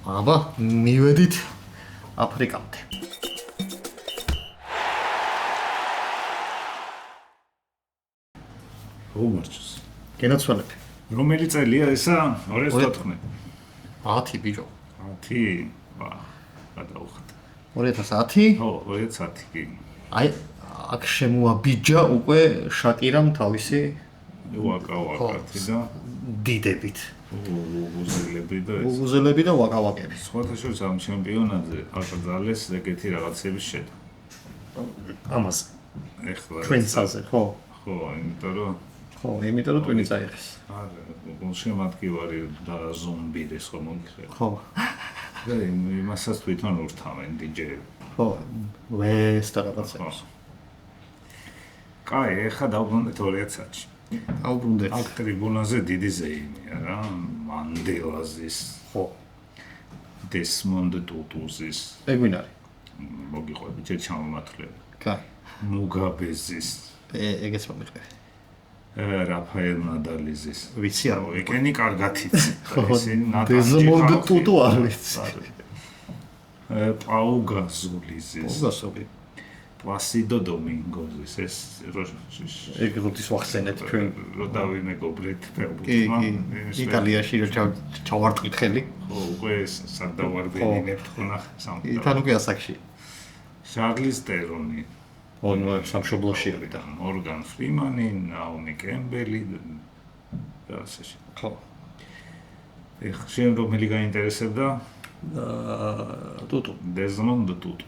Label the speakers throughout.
Speaker 1: აბა, მივედით აფრიკამდე.
Speaker 2: რომარჩოს.
Speaker 1: გენაცვალები.
Speaker 2: რომელი წელია ესა? 2014.
Speaker 1: 10 ბიჭო.
Speaker 2: 10. გადავხატე.
Speaker 1: 2010?
Speaker 2: ხო, 2010 კი.
Speaker 1: აი, აქ შემოაბიჯა უკვე შაკირამ თავისი
Speaker 2: ვაკა და
Speaker 1: დიდებით.
Speaker 2: უზელები და ეს.
Speaker 1: უზელები და ვაკავაკები.
Speaker 2: სხვათა შორის ამ ჩემპიონატზე აკრძალეს ეგეთი რაღაცების შედა.
Speaker 1: ამას.
Speaker 2: ეხლა
Speaker 1: twins-აზე, ხო.
Speaker 2: ხო, იმიტომ რომ
Speaker 1: ხო, იმიტომ რომ twins აიღეს.
Speaker 2: არა, გულშემატკივარი და ზომბიდეს ხომ მოგიხარ.
Speaker 1: ხო.
Speaker 2: და იმასაც თვითონ ურთავენ დიჯეები.
Speaker 1: ხო, ვეს და რაღაცებს.
Speaker 2: კაი, ეხლა დავბრუნდეთ 2010-ში.
Speaker 1: დავბრუნდეთ.
Speaker 2: აქ ტრიბუნაზე დიდი ზეიმია რა, მანდელაზის,
Speaker 1: ხო.
Speaker 2: დესმონდ ტუტუზის.
Speaker 1: ეგ ვინ არის?
Speaker 2: მოგიყვები, ჯერ ჩამომართლები.
Speaker 1: კაი.
Speaker 2: მუგაბეზის.
Speaker 1: ეგეც მომიყვები.
Speaker 2: რაფაელ ნადალიზის.
Speaker 1: ვიცი არ
Speaker 2: ეგენი კარგად იცი.
Speaker 1: დესმონდ ტუტუ არ ვიცი.
Speaker 2: პაუ გასულიზის.
Speaker 1: პაუ გასული.
Speaker 2: პლასიდო დომინგოზის ეს
Speaker 1: ეგ როდის ვახსენეთ ჩვენ
Speaker 2: რო დავიმეგობრეთ ფეხბურთმა
Speaker 1: იტალიაში რო ჩავარტყით ხელი
Speaker 2: ხო უკვე სადავარბინინებთ ხონა სამყარო
Speaker 1: თან უკვე ასაკში
Speaker 2: შარლის ტერონი
Speaker 1: სამშობლოში ავიდა
Speaker 2: მორგან ფრიმანი ნაომი კემბელი და ასე
Speaker 1: ხო
Speaker 2: ეხლა შენ რომელი გაინტერესებდა
Speaker 1: ტუტუ
Speaker 2: დეზმონდ ტუტუ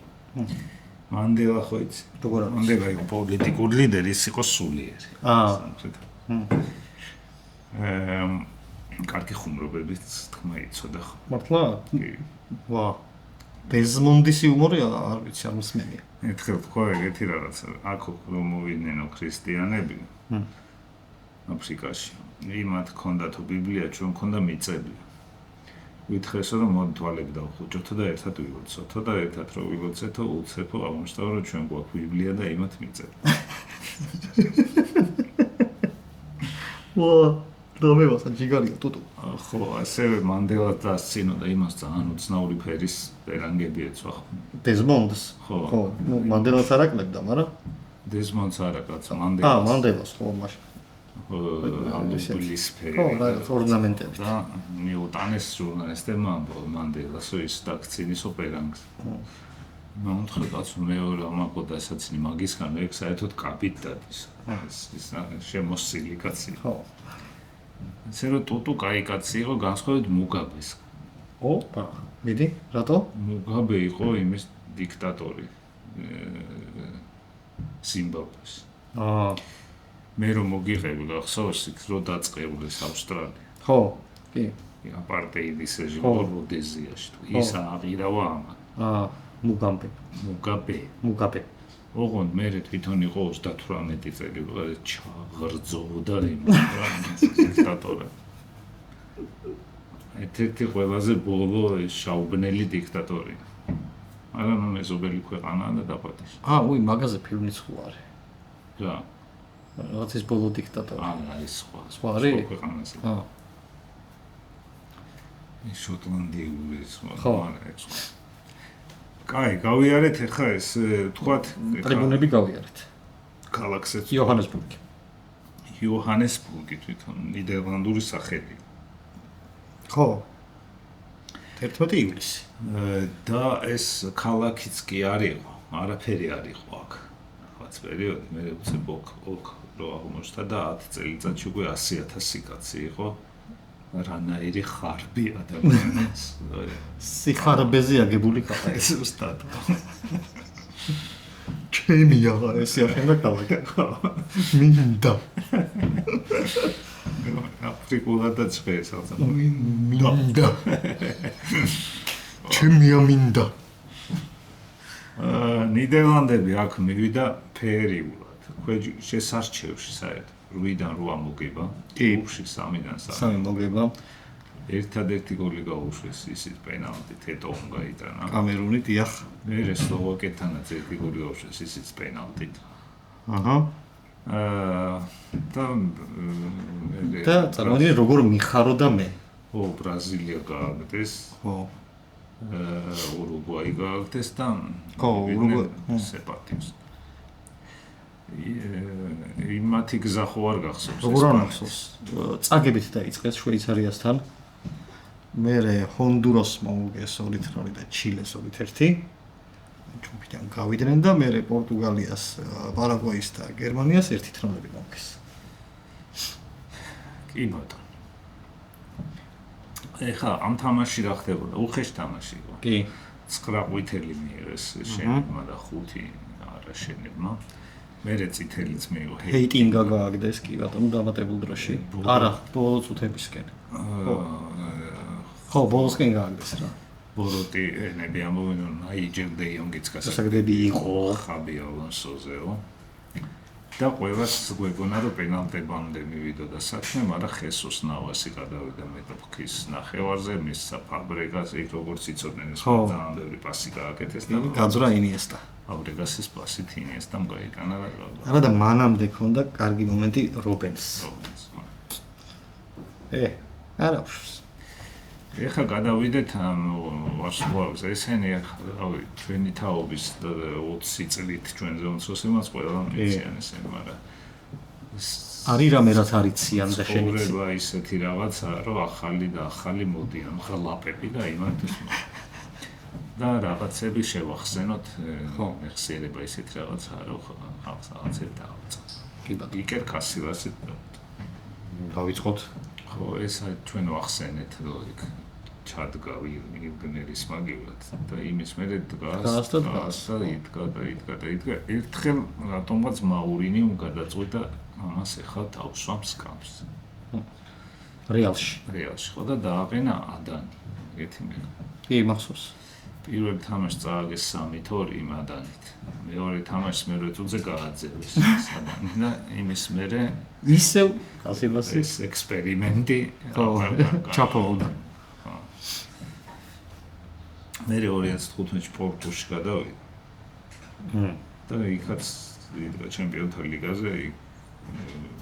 Speaker 2: მანდელა ხო იცი?
Speaker 1: როგორ არის?
Speaker 2: მანდელა იყო პოლიტიკური ლიდერი, ის იყო სულიერი. კარგი ხუმრობებით თქმა იცოდა ხო?
Speaker 1: მართლა? ვა. დეზმონდის იუმორი არ ვიცი, არ მსმენია.
Speaker 2: ერთხელ თქვა ეგეთი რაღაცა, აქ რომ მოვიდნენ ქრისტიანები აფრიკაში. იმათ ჰქონდათ ბიბლია, ჩვენ ჰქონდა მიწები. ვითხრესო რომ მოდი თვალები დავხუჭოთო და ერთად ვიგოცოთო და ერთად რო ვიგოცეთო უცეფო აღმოჩნდა რომ ჩვენ გვაქვს ბიბლია და იმათ მიწები. ვა, დავევასა ჯიგარია ტუტუ. ხო, ასევე მანდელას დასცინოდა იმას ძალიან უცნაური ფერის პერანგები ეცვა ხო.
Speaker 1: დეზმონდს.
Speaker 2: ხო.
Speaker 1: ხო, ნუ მანდელას არ აკლებდა, მაგრამ
Speaker 2: დეზმონდს არა კაცო, მანდელას.
Speaker 1: მანდელას ხო, მაშინ.
Speaker 2: ბლისფერი.
Speaker 1: ხო, ორნამენტები.
Speaker 2: და მიუტანეს ჟურნალისტებმა მანდელას ის დაქცინის ოპერანგს. მომთხე კაცო მეორე ამაყოდა ესაცინი მაგისგან ეგ საერთოდ კაპით დადის. ეს შემოსილი კაცი.
Speaker 1: ხო.
Speaker 2: ესე რომ ტუტუ კაი კაცი იყო განსხვავებით მუგაბეს.
Speaker 1: ოპა, მიდი, რატო?
Speaker 2: მუგაბე იყო იმის დიქტატორი. ზიმბაბვეს. მე რომ მოგიღები გახსოვს იქ რო დაწყებულეს ავსტრალია.
Speaker 1: ხო, კი.
Speaker 2: აპარტეიდის რეჟიმი როდეზიაში. ის აღირავა ამან. მუგაბე. ოღონდ მე თვითონ იყო 38 წელი, ჩაღრძოვდა იმ დიქტატორად. ერთ-ერთი ყველაზე ბოლო შაუბნელი დიქტატორი. არა, ნუ მეზობელი ქვეყანაა და დაპატიჟა.
Speaker 1: უი, მაგაზე ფილმიც ხო არის.
Speaker 2: რა.
Speaker 1: რაღაც ის ბოლო დიქტატორი.
Speaker 2: ის სხვა.
Speaker 1: სხვა არის?
Speaker 2: ქვეყანაზე. ის შოტლანდიური სხვა.
Speaker 1: ხო.
Speaker 2: კაი, გავიარეთ ახლა ეს თქვათ
Speaker 1: ტრიბუნები გავიარეთ.
Speaker 2: ქალაქზე იოჰანესბურგი თვითონ ნიდერლანდური სახელი.
Speaker 1: ხო. 11 ივლისი.
Speaker 2: და ეს ქალაქიც კი არისო, არაფერი არისო აქ. ხაც პერიოდი მე უცებ ოკ რო აღმოჩნდა და 10 წელიწადში უკვე 100,000 კაცი იყო. რანაირი ხარბი ადამიანს.
Speaker 1: სიხარბეზე აგებული ქალაქი.
Speaker 2: ეს უსტად.
Speaker 1: ჩემია ეს ახლა ქალაქი. მინდა.
Speaker 2: აფრიკულადაც ხეს ალბათ.
Speaker 1: მინდა. ჩემია მინდა.
Speaker 2: ნიდერლანდები აქ მივიდა ფერიულად. შესარჩევში საერთოდ 8-დან 8 მოგება.
Speaker 1: კი,
Speaker 2: 3-დან
Speaker 1: 3 მოგება.
Speaker 2: ერთადერთი გოლი გაუშვეს ისიც პენალტით ეტომ გაიტანა.
Speaker 1: კამერუნი დიახ.
Speaker 2: მე სლოვაკეთთანაც ერთი გოლი გაუშვეს ისიც პენალტით.
Speaker 1: და წარმოიდგინე როგორ მიხარო და მე.
Speaker 2: ბრაზილია გააგდეს.
Speaker 1: ხო.
Speaker 2: ურუგვაი გააკეთეს და სეპატიოს. იმათი გზა ხო არ გახსოვს?
Speaker 1: როგორ არ მახსოვს? წაგებით დაიწყეს შვეიცარიასთან. მერე ჰონდურასმა უგეს 2-0 და ჩილეს 2-1. ჯგუფიდან გავიდნენ და მერე პორტუგალიას, პარაგვაის და გერმანიას 1-0 მოუგეს.
Speaker 2: კი ბატონო. ეხლა ამ თამაში რა ხდებოდა? უხეშ თამაში იყო.
Speaker 1: კი.
Speaker 2: 9 ყვითელი მიიღეს შენებმა და 5 არა შენებმა. მერე წითელიც მიიღო.
Speaker 1: ჰეიტინგა გააგდეს კი ბატონო დამატებულ დროში. არა, ბოლო წუთებისკენ. ხო, ბოლოსკენ გააგდეს რა.
Speaker 2: ბოროტი ენები ამბობენ რომ ნაიჯერ დე იონგიც
Speaker 1: გასაგები იყო
Speaker 2: ხაბი ალონსოზეო. და ყველას გვეგონა რომ პენალტებამდე მივიდოდა საქმე, მაგრამ ხესუს ნავასი გადავიდა მეტოქის ნახევარზე, მისცა ფაბრეგას, იქ როგორც იცოდნენ ეს ძალიან ბევრი პასი გააკეთეს და
Speaker 1: გაძრა ინიესტა.
Speaker 2: ფაბრეგასის პასით ინიესტამ გაიტანა და
Speaker 1: არა და მანამდე ქონდა კარგი მომენტი რობენს. არა.
Speaker 2: ეხლა გადავიდეთ ამ ვარსკვლავზე, ესენი რავი, ჩვენი თაობის 20 წლით ჩვენზე უნცოს იმას ყველა მიციან ესენი, მაგრამ
Speaker 1: არის რამე რაც არიციან და შენიც.
Speaker 2: ცხოვრება ისეთი რაღაცა, რომ ახალი და ახალი მოდიან, ღლაპები და იმათთვის და რაღაცები შევახსენოთ, მეხსიერება ისეთი რაღაცაა, რომ ხალხს რაღაცები დაავწას.
Speaker 1: კი ბატონო.
Speaker 2: იკერ კასილასით
Speaker 1: დავიწყოთ.
Speaker 2: ხო, ეს ჩვენ ვახსენეთ, რომ იქ ჩადგა ვიგნერის მაგივრად და იმის მერე დგას და იდგა. ერთხელ რატომღაც მაურინიუმ გადაწყვიტა ამას ეხლა თავსვამს კამს.
Speaker 1: რეალში,
Speaker 2: ხო და დააყენა ადანი. ერთი მე.
Speaker 1: კი, მახსოვს.
Speaker 2: პირველ თამაშს წააგეს 3-2 იმ ადანით. მეორე თამაშს მერე წუთზე გააძევეს ადანი და იმის მერე
Speaker 1: ისევ კასილასი
Speaker 2: ეს ექსპერიმენტი
Speaker 1: ჩაფოლდა.
Speaker 2: მე 2015-ში პორტუში გადავიდა. და იქაც იდგა ჩემპიონთა ლიგაზე,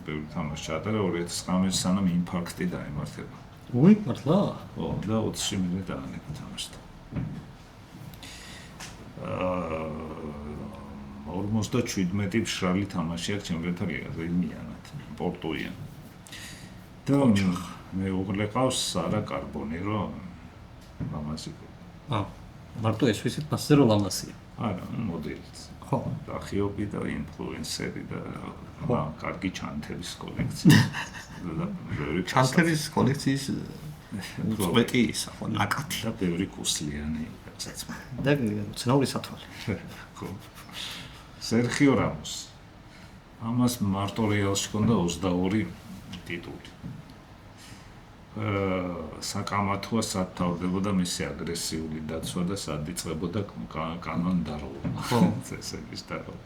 Speaker 2: ბევრი თამაში ჩაატარა 2019-ში სანამ ინფარქტი დაემართება.
Speaker 1: მართლა?
Speaker 2: ხო, და 20-ში მე დაანებო თამაშს. 47 მშრალი თამაში აქვს ჩემპიონთა ლიგაზე იმიანად, პორტუიან. და მე უღლე ყავს სარა კარბონი, რომ ლამაზი.
Speaker 1: მარტო ეს ვიცით მასზე რომ ლამაზია.
Speaker 2: არა, მოდელიც.
Speaker 1: ხო.
Speaker 2: და ხიობი და ინფლუენსერი და კარგი ჩანთების კოლექცია. და ბევრი
Speaker 1: ჩანთების კოლექციის უწყვეტი ისა, ხო, ნაკათი
Speaker 2: და ბევრი კუსლიანი საცმელი.
Speaker 1: და ცნაური სათვალე.
Speaker 2: ხო. სერხიო რამოს. ამას მარტო რეალში ჰქონდა 22 ტიტული. საკამათოა სად თავდებოდა მისი აგრესიული დაცვა და სად იწყებოდა კანონდარობა. ხო, წესების დარღვევა.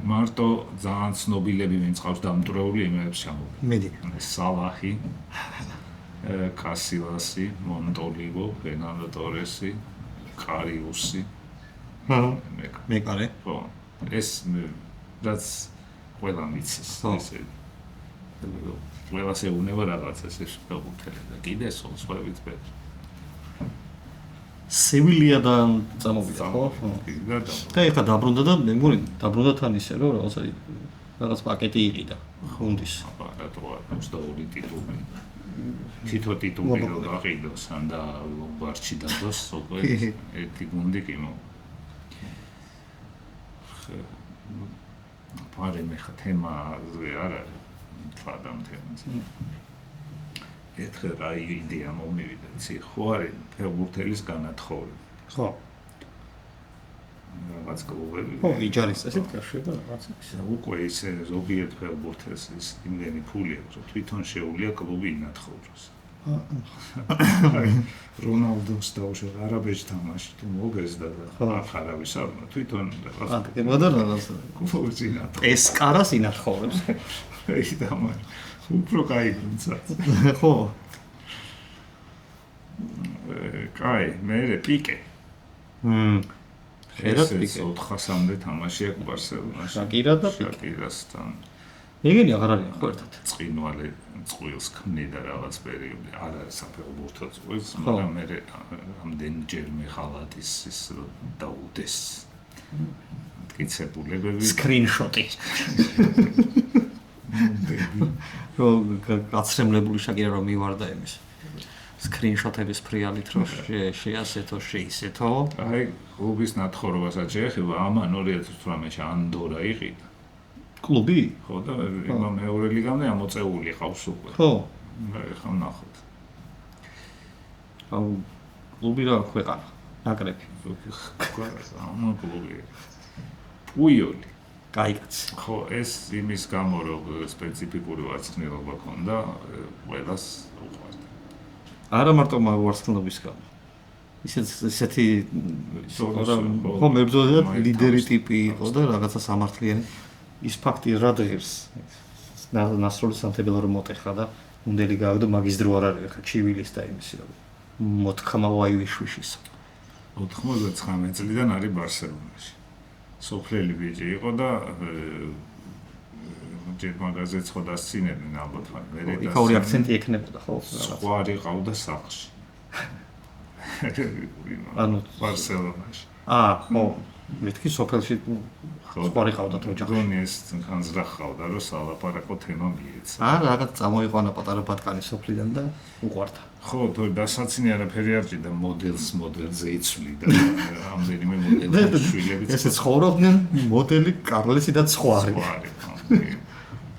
Speaker 2: მარტო ძალიან ცნობილები ვინც ყავს დამტვრეული იმებს ჩამოვიდა.
Speaker 1: მედი.
Speaker 2: სალაჰი, კასილასი, მონტოლივო, ფერნანდო ტორესი, კარიუსი.
Speaker 1: მეკარე.
Speaker 2: ხო. ეს რაც ყველა მიცის ესე. ყველას ეუბნება რაღაცას ეს ფეხბურთელი და კიდე სხვაებიც ბევრი.
Speaker 1: სევილიადან წამოვიდა, ხო? და ეხლა დაბრუნდა და მე მგონი დაბრუნდა თან ისე რომ რაღაც პაკეტი იყიდა ხუნდის.
Speaker 2: აბა 22 ტიტული. თითო ტიტული რომ გაყიდოს ან და ლომბარდში დადოს, უკვე ერთი გუნდი კი მო. პარემე ხა თემაზე არ არის. თვადამთემს. ერთხელ რა იდეა მომივიდა, იცი, ხო არის ფეხბურთელის განათხოვება.
Speaker 1: ხო.
Speaker 2: რაღაც კლუბები.
Speaker 1: ხო, იჯარის წესით გაშვება რაღაცა.
Speaker 2: უკვე ისე ზოგიერთ ფეხბურთელს ის იმდენი ფული აქვს, რომ თვითონ შეუძლია კლუბი ინათხოვროს. რონალდოს დაუშვება არაბეთში თამაში თუ მოგეზდა და ახარავის არ თვითონ
Speaker 1: რაღაცა. აკეთებდა რაღაცა.
Speaker 2: კლუბს ინათხოვს.
Speaker 1: ესკარას ინათხოვებს.
Speaker 2: ეს თამაში უფრო кай გუნცაც.
Speaker 1: ხო.
Speaker 2: კაი, მე პიკე.
Speaker 1: ხერად პიკე.
Speaker 2: 400-მდე თამაში აქვს ბარსელონაში.
Speaker 1: შაკირა და პიკე.
Speaker 2: შაკირასთან.
Speaker 1: ეგენი აღარ არის ხო ერთად.
Speaker 2: წინვალე წყვილს ქმნიდა რაღაც პერიოდი, არ არის საფეხბურთო წყვილს, მაგრამ მე რამდენჯერმე ხალათის ის დაუდეს. მტკიცებულებები
Speaker 1: სკრინშოტი. რომ გაცრემლებული შაკირა რომ მივარდა იმის. სკრინშოტების ფრიალით რომ შეასეთო, შეისეთო.
Speaker 2: აი, კლუბის ნათხრობასაც შეეხება, ამან 2018-ში ანდორა იყიდა.
Speaker 1: კლუბი?
Speaker 2: ხო და იმა მეორე ლიგამდე ამოწეული ყავს უკვე.
Speaker 1: ხო.
Speaker 2: ხა ნახოთ.
Speaker 1: აუ კლუბი რა ქვეყანა, ნაკრები.
Speaker 2: ამა კლუბი. პუიოლი.
Speaker 1: კაი კაცი.
Speaker 2: ხო, ეს იმის გამო რომ სპეციფიკური ვარცხნილობა ქონდა, ყველას უყვარდა.
Speaker 1: არა მარტო ვარცხნილობის გამო. ისეთი ხო მებრძოლი ლიდერი ტიპი იყო და რაღაცა სამართლიანი ის ფაქტი რა დღეს ნასროლის სამთებელო რომ მოტეხა და უნდელი გავდო მაგის დრო არ არის ხა ჩივილის და იმისი რა მოთქმა ვაივიშუშის
Speaker 2: 99 წლიდან არის ბარსელონაში სოფლელი ბიჭი იყო და ჯერ მაგაზეც ხო დასცინებდნენ ალბათ მე და
Speaker 1: იქაური აქცენტი ექნებოდა ხო
Speaker 2: სხვა არ იყავდა სახლში ანუ ბარსელონაში
Speaker 1: ხო მეთქი სოფელში სხვა იყავდა ოჯახში
Speaker 2: გონი ეს განზრახ ყავდა რომ სალაპარაკო თემა მიეცა
Speaker 1: რაღაც წამოიყვანა პატარა ბატკანი სოფლიდან და უყვარდა
Speaker 2: ხო თორე დასაცინი არაფერი არ ჭიდა მოდელზე იცვლიდა ამდენიმე მოდელი შვილებიც
Speaker 1: ესე ცხოვრობდნენ მოდელი კარლესი და ცხვარი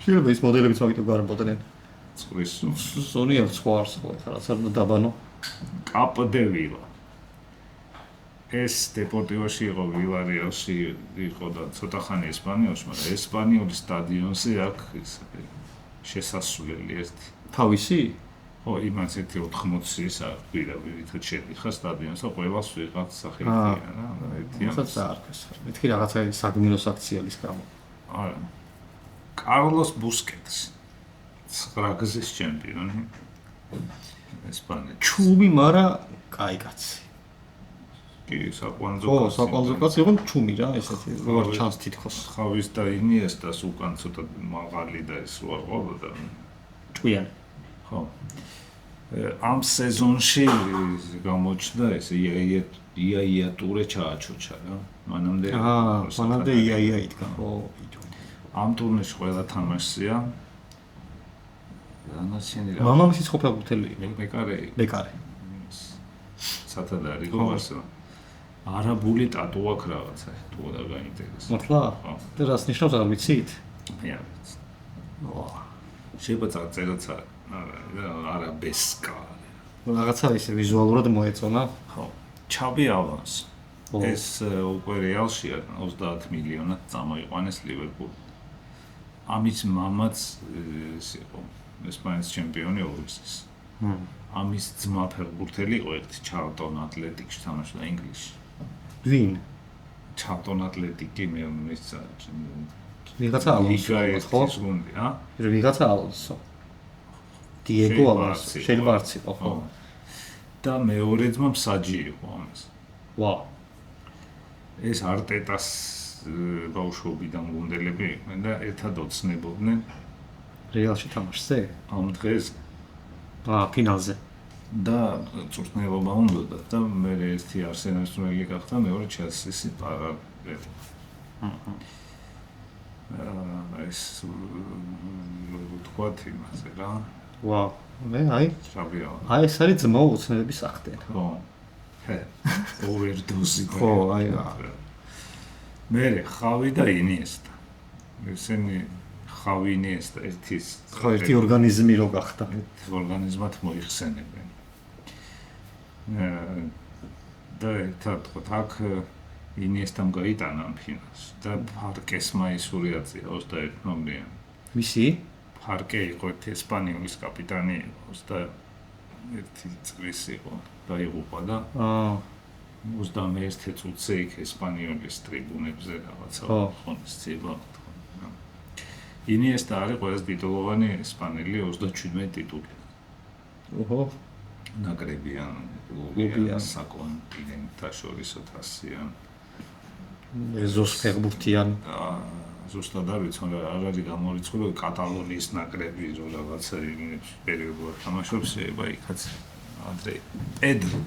Speaker 1: შეიძლება ის მოდელებიც მაგით გარბოდნენ
Speaker 2: წყლის
Speaker 1: ზონიერ ცხვარს ხო რაც არ დაბანო
Speaker 2: კაპდევილა ეს დეპორტივოში იყო ვილარიალში იყო და ცოტა ხანი ესპანიოლში მაგრამ ესპანიოლის სტადიონზე აქვს შესასვლელი ერთი
Speaker 1: თავისი
Speaker 2: ხო იმას ერთი 80-ის აკვირავით შედიხა სტადიონს და ყველას ვიღაც სახელია რა ერთია
Speaker 1: რასაც არის მეთქი რაღაცა საგმინო საქციელის გამო
Speaker 2: არა კარლოს ბუსკეტს 9 გზის ჩემპიონი ესპანეთში
Speaker 1: ჩუმი მარა კაი კაცი
Speaker 2: კი საკვანძო
Speaker 1: კაცი ხო საკვანძო კაცი იყო ჩუმი რა ესეთი როგორ ჩანს თითქოს
Speaker 2: ხავის და ინიესტას უკან ცოტა მაღალი და ეს რა ყოლოდა
Speaker 1: ჭვიანი
Speaker 2: ხო ამ სეზონში გამოჩნდა ეს ია ტურე ჩააჩოჩა რა მანამდე
Speaker 1: ია იდგა ხო
Speaker 2: ამ ტურნირში ყველა თამაშია ანაცინი რა
Speaker 1: მამამისიც ყოფილ ბეკარე
Speaker 2: სათადარი ხო არსება არაბული ტატუ აქვს რაღაცა თუ და გაინტერესებს
Speaker 1: მართლა და რას ნიშნავს არ ვიცით
Speaker 2: მე არ ვიცი შეიძლება წერაც არაბესკა
Speaker 1: რაღაცა ისე ვიზუალურად მოეწონა
Speaker 2: ხო ჩაბი ალონსო ეს უკვე რეალშია 30 მილიონად წამოიყვანეს ლივერპული ამის მამაც ეს იყო ესპანეთის ჩემპიონი ორგზის ამის ძმა ფეხბურთელი იყო ერთი ჩარტონ ატლეტიკში თამაშობდა ინგლისში
Speaker 1: ვინ
Speaker 2: ჩარტონ ატლეტიკი მე ის
Speaker 1: ვიღაცა ალონსო ხო ვიღაცა ალონსო დიეგო ალონსო შეიძლება არც იყო ხო
Speaker 2: და მეორე ძმა მსაჯი იყო ამას
Speaker 1: ვა
Speaker 2: ეს არტეტას ბავშვობიდან გუნდელები იყვნენ და ერთად ოცნებობდნენ
Speaker 1: რეალში თამაშზე
Speaker 2: ამ დღეს
Speaker 1: ფინალზე
Speaker 2: და წვრთნელობა უნდოდა და მე ერთი არსენალის რელი გახდა მეორე ჩელსის პარალელი ეს თქვათ იმაზე რა
Speaker 1: ვა მე აი ეს არის ძმო უცნელების სახდენ
Speaker 2: ხო ოვერდოზი
Speaker 1: ხო აი
Speaker 2: მე ხავი და ინიესტა ესენი ხავი ინიესტა ერთი
Speaker 1: ორგანიზმი რო გახდა
Speaker 2: ორგანიზმად მოიხსენებენ და ერთად თქ ინიესტამ გაიტანა ამ ფინალს და ფარკეს მაისური აწია 21 ნომრიანი
Speaker 1: მისი
Speaker 2: ფარკე იყო ესპანიოლის კაპიტანი 21 წლის იყო დაიღუპა და 21 წუთზე იქ ესპანიოლის ტრიბუნებზე რაღაცა ხონისება ინიესტა არის ყველაზე ტიტულოვანი ესპანელი 37 ტიტული
Speaker 1: ოჰო
Speaker 2: ნაკრებიან კლუბიან საკონტინენტაშორისო თასიან
Speaker 1: ეზოს ფეხბურთიან
Speaker 2: ზუსტად არ ვიცი, მაგრამ არ არის გამორიცხული, რომ კატალონიის ნაკრები რო რაღაცა იმის პერიოდულად თამაშობს, შეიძლება იქაც ადრე პედრო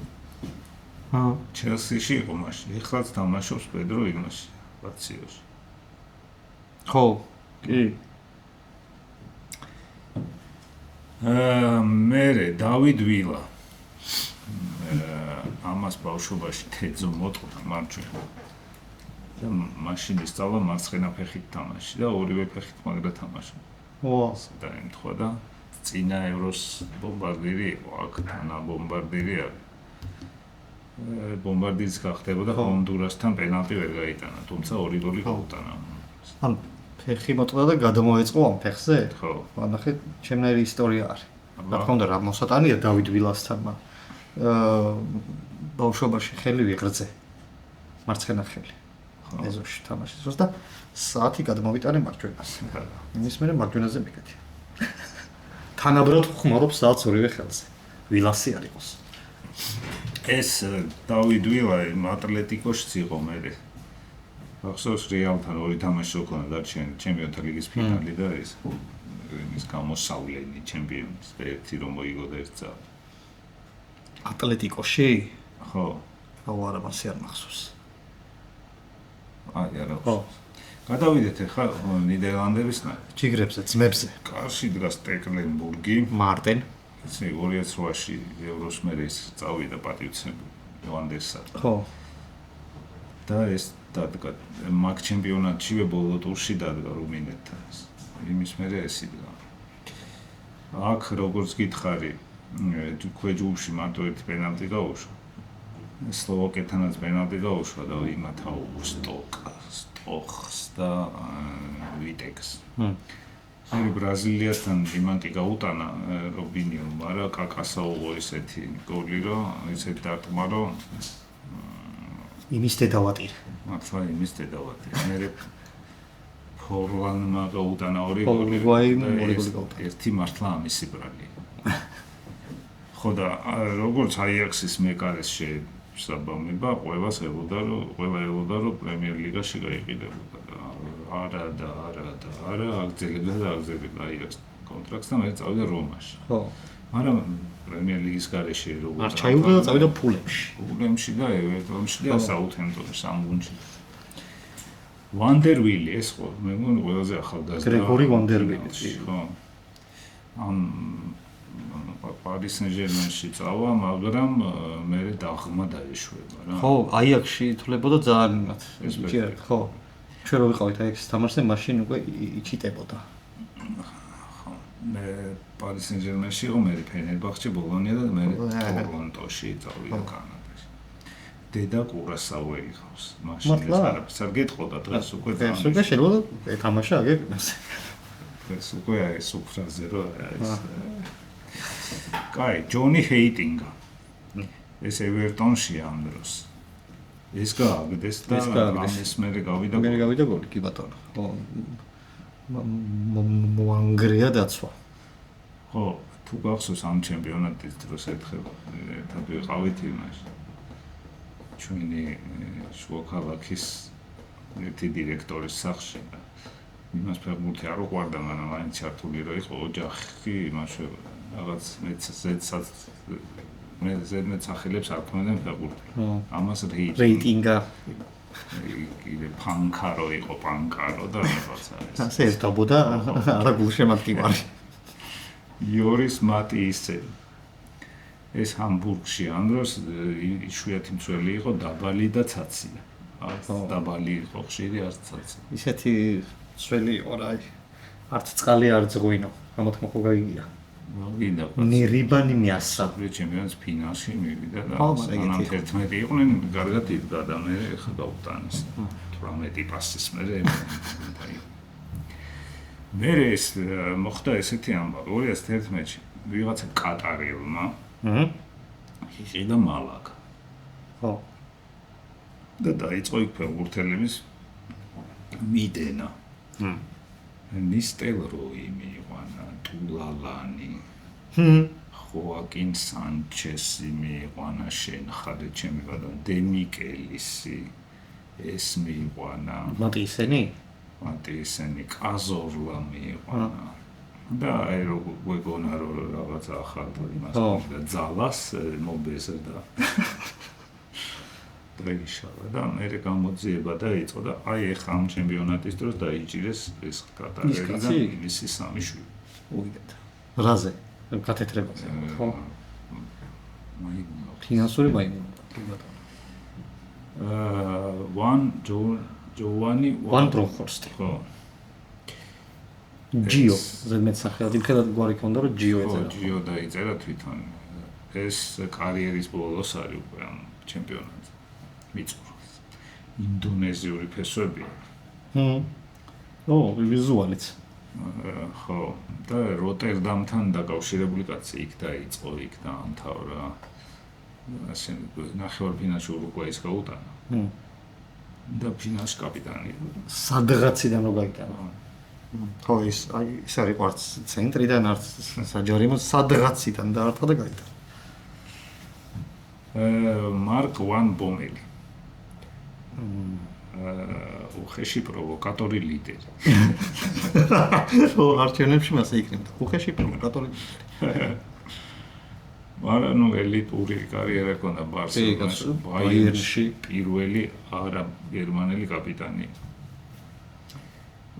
Speaker 2: ჩელსიში იყო მაშინ. ეხლაც თამაშობს პედრო იმაში, ლაციოში.
Speaker 1: ხო, კი.
Speaker 2: მერე დავიდ ვილა. ამას ბავშვობაში თეძო მოტყდა მარჯვენა. და მაშინ ისწავლა მარცხენა ფეხით თამაში და ორივე ფეხით მაგრა თამაში. და ემთხვა და წინა ევროს ბომბარდირი იყო, აქ თანა ბომბარდირი არის. ბომბარდირის გახდებოდა ჰონდურასთან პენალტი ვერ გაიტანა, თუმცა 2 გოლი გაუტანა.
Speaker 1: ან ფეხი მოტყდა და გადამოეწყო ამ ფეხზე?
Speaker 2: ხო.
Speaker 1: ნახეთ, ჩემნაირი ისტორია არის. რა თქმა უნდა, რა მოსატანია დავიდ ვილასთან, ბავშვობაში ხელი ვიღრძე. მარცხენა ხელი. ეზოში თამაშის დროს და საათი გადმოვიტანე მარჯვენას. იმის მერე მარჯვენაზე მიგეთი. თანაბრად ხმარობს საათს ორივე ხელზე. ვილასი არ იყოს.
Speaker 2: ეს დავიდ ვილა ატლეტიკოშიც იყო მერე. ახსოვს რეალთან 2 თამაში ჰქონდა დარჩენილი ჩემპიონთა ლიგის ფინალი და ეს იმის გამოსავლენი ჩემპიონის და ერთი რომ მოიგო და ერთ წელს.
Speaker 1: ატლეტიკოში?
Speaker 2: ხო.
Speaker 1: აუ არა, მასე არ მახსოვს.
Speaker 2: აი არა. ხო. გადავიდეთ ახლა ნიდერლანდების
Speaker 1: ჯიგრებზე, ძმებზე.
Speaker 2: კარში დგას ტეკლენბურგი,
Speaker 1: მარტენ.
Speaker 2: ესე 2008-ში ევროს მერე ის წავიდა პატივცემული ლევანდერსად.
Speaker 1: ხო.
Speaker 2: და ეს დადგა მაგ ჩემპიონატშივე ბოლო ტურში დადგა რუმინეთთან. იმის მერე ეს იდგა. აქ როგორც გითხარი, ქვეჯგუფში მარტო ერთი პენალტი გაუშვა. სლოვაკეთანაც პენალტი გაუშვა და იმათა სტოხს და ვიტეკს. მე ბრაზილიასთან იმანტი გაუტანა რობინიო, მაგრამ კაკასაულო ესეთი გოლი რომ ესეთი დარტყმა რომ
Speaker 1: იმის დედავატირ.
Speaker 2: მართლა იმის დედავატირ. მე ფორლანმა გაუტანა 2
Speaker 1: გოლი.
Speaker 2: ერთი მართლა ამისი ბრალი. ხო და როგორც აიაქსის მეკარეს საბამება, ყველას ელოდა რომ პრემიერ ლიგაში გაიყიდებოდა. არა, აგზელებდა აიაქსს კონტრაქტს და მე წავიდა რომაში.
Speaker 1: ხო.
Speaker 2: მაგრამ პრემიერ ლიგის გარეშე როგორ
Speaker 1: არ ჩაიუღდა და წავიდა ფულემში.
Speaker 2: ფულემში და ევერტონში და საუთჰემპტონში ამ გუნდში. ვანდერვილი ეს ხო, მე მგონი ყველაზე ახალგაზრდა.
Speaker 1: გრეგორი ვანდერვილი.
Speaker 2: ხო. ამ პარის სენ-ჟერმენში წავა, მაგრამ მე დაღმა დაეშვება რა.
Speaker 1: ხო, აიაქსში ითვლებოდა ძალიან იმათ. ხო. ჩვენ რო ვიყავით აიაქსის თამაშზე, მაშინ უკვე იჩიტებოდა.
Speaker 2: ხო. მე პარის სენ-ჟერმენში იყო, მე ფენერბახჩე, ბოლონია და მე ტორონტოში წავიდა კანადაში. დედა კურასაუელი ხავს. მაშინ ეს არ გეტყოდა დღეს უკვე
Speaker 1: ეს უკვე შეიძლება ეთამაშა აგერ.
Speaker 2: ეს უკვე ეს უფრაზე რო არის. კაი, ჯონი ჰეიტინგა. ეს ევერტონში ამ დროს. ეს გააგდეს და ამის მერე გავიდა
Speaker 1: გოლი, კი ბატონო. ხო. მოანგრია დაცვა.
Speaker 2: ხო, თუ გახსოვს ამ ჩემპიონატის დროს ერთხელ ერთად ვიყავით იმაში. ჩვენი შუაქალაქის ერთი დირექტორის სახლში. იმას ფეხბურთი არ უყვარდა, მაგრამ მაინც ჩართული რო იყო ოჯახი, იმაში რაღაც მე ზედმეტ სახელებს არ ქონდნენ ფეხბურთი. ამას
Speaker 1: რეიტინგა
Speaker 2: კიდე პანკარო იყო, პანკარო და რაღაცა ეს.
Speaker 1: ასე ერთობოდა არა გულშემატკივარი.
Speaker 2: იორის მატიისე. ეს ჰამბურგში ამ დროს იშვიათი მცველი იყო დაბალი და ცაცია. დაბალი იყო ხშირი, არც ცაცი.
Speaker 1: ისეთი მცველი იყო რა. არც წყალი არ ძღვინო. ამოთქმა ხო გაიგია. ნირიბანი მიასა.
Speaker 2: ჩემპიონის ფინალში მივიდა და სანამ 11 იყვნენ, კარგად იდგა და მე ხა გავუტანეს. 18 პასის მერე. მე ეს მოხდა ესეთი ამბავი 2011-ში ვიღაცა კატარიელმა იყიდა მალაგა.
Speaker 1: ხო.
Speaker 2: და დაიწყო იქ ფეხბურთელების მიდენა. ნისტელროი მიიყვანა, ტულალანი. ხოაკინ სანჩესი მიიყვანა, შენ ხარ ჩემი ბატონ, დემიკელისი ეს მიიყვანა.
Speaker 1: მატიისენი?
Speaker 2: მათი ისინი კაზორლა მიიყვანა. და აი როგორ გვეგონა რომ რაღაცა ახალ იმას და ძალას მობეზრდა. დრეიშალა და მე გამოძიება დაიწყო და აი ეხა ამ ჩემპიონატის დროს დაიჭირეს ეს კატარელი და მისი სამი შვილი.
Speaker 1: უიგეთ. რაზე? კათედრებაზე, ხო?
Speaker 2: მაიმუნო.
Speaker 1: ფინანსური მაიმუნო.
Speaker 2: ჯოვანი
Speaker 1: ვან ბრონხორსტი.
Speaker 2: ხო.
Speaker 1: ჯიო, ზედმეტ სახელად, იმხელად გვარი ქონდა რომ ჯიო ეწერა.
Speaker 2: ხო, ჯიო დაიწერა თვითონ. ეს კარიერის ბოლოს არის უკვე ამ ჩემპიონატზე. მიწურს. ინდონეზიური ფესვებია.
Speaker 1: ვიზუალიც.
Speaker 2: ხო, და როტერდამთან დაკავშირებული კაცი იქ დაიწყო, იქ დაამთავრა. ასე ნახევარფინალში ურუგვაის გაუტანა. და ფინალში კაპიტანი.
Speaker 1: სადღაციდან რო გაიტანა. ხო, ის არის კვარტს ცენტრიდან არც საჯარიმო სადღაციდან დაარტყა და გაიტანა.
Speaker 2: მარკ ვან ბომელი. უხეში პროვოკატორი ლიდერი.
Speaker 1: ხო, არჩევნებში მასე იქნებოდა. უხეში პროვოკატორი ლიდერი.
Speaker 2: მაგრამ ელიტური კარიერა ჰქონდა ბარსელონაში, ბაიერნში პირველი არა გერმანელი კაპიტანი.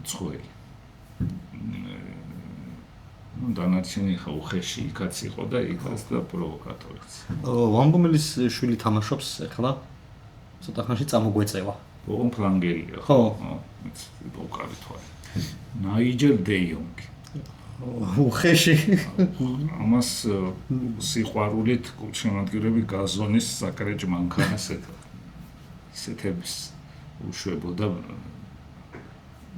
Speaker 2: უცხოელი. დანარჩენი ხა უხეში იქაც იყო და იქაც და პროვოკატორიც.
Speaker 1: ვან ბომელის შვილი თამაშობს ახლა ცოტა ხანში წამოგვეწევა.
Speaker 2: ოღონ ფლანგელია.
Speaker 1: ხო.
Speaker 2: ბოკარი თვალი. ნაიჯელ დეიონგი.
Speaker 1: უხეში
Speaker 2: ამას სიყვარულით გულშემატკივრები გაზონის საკრეჭ მანქანას ესეთების უშვებოდა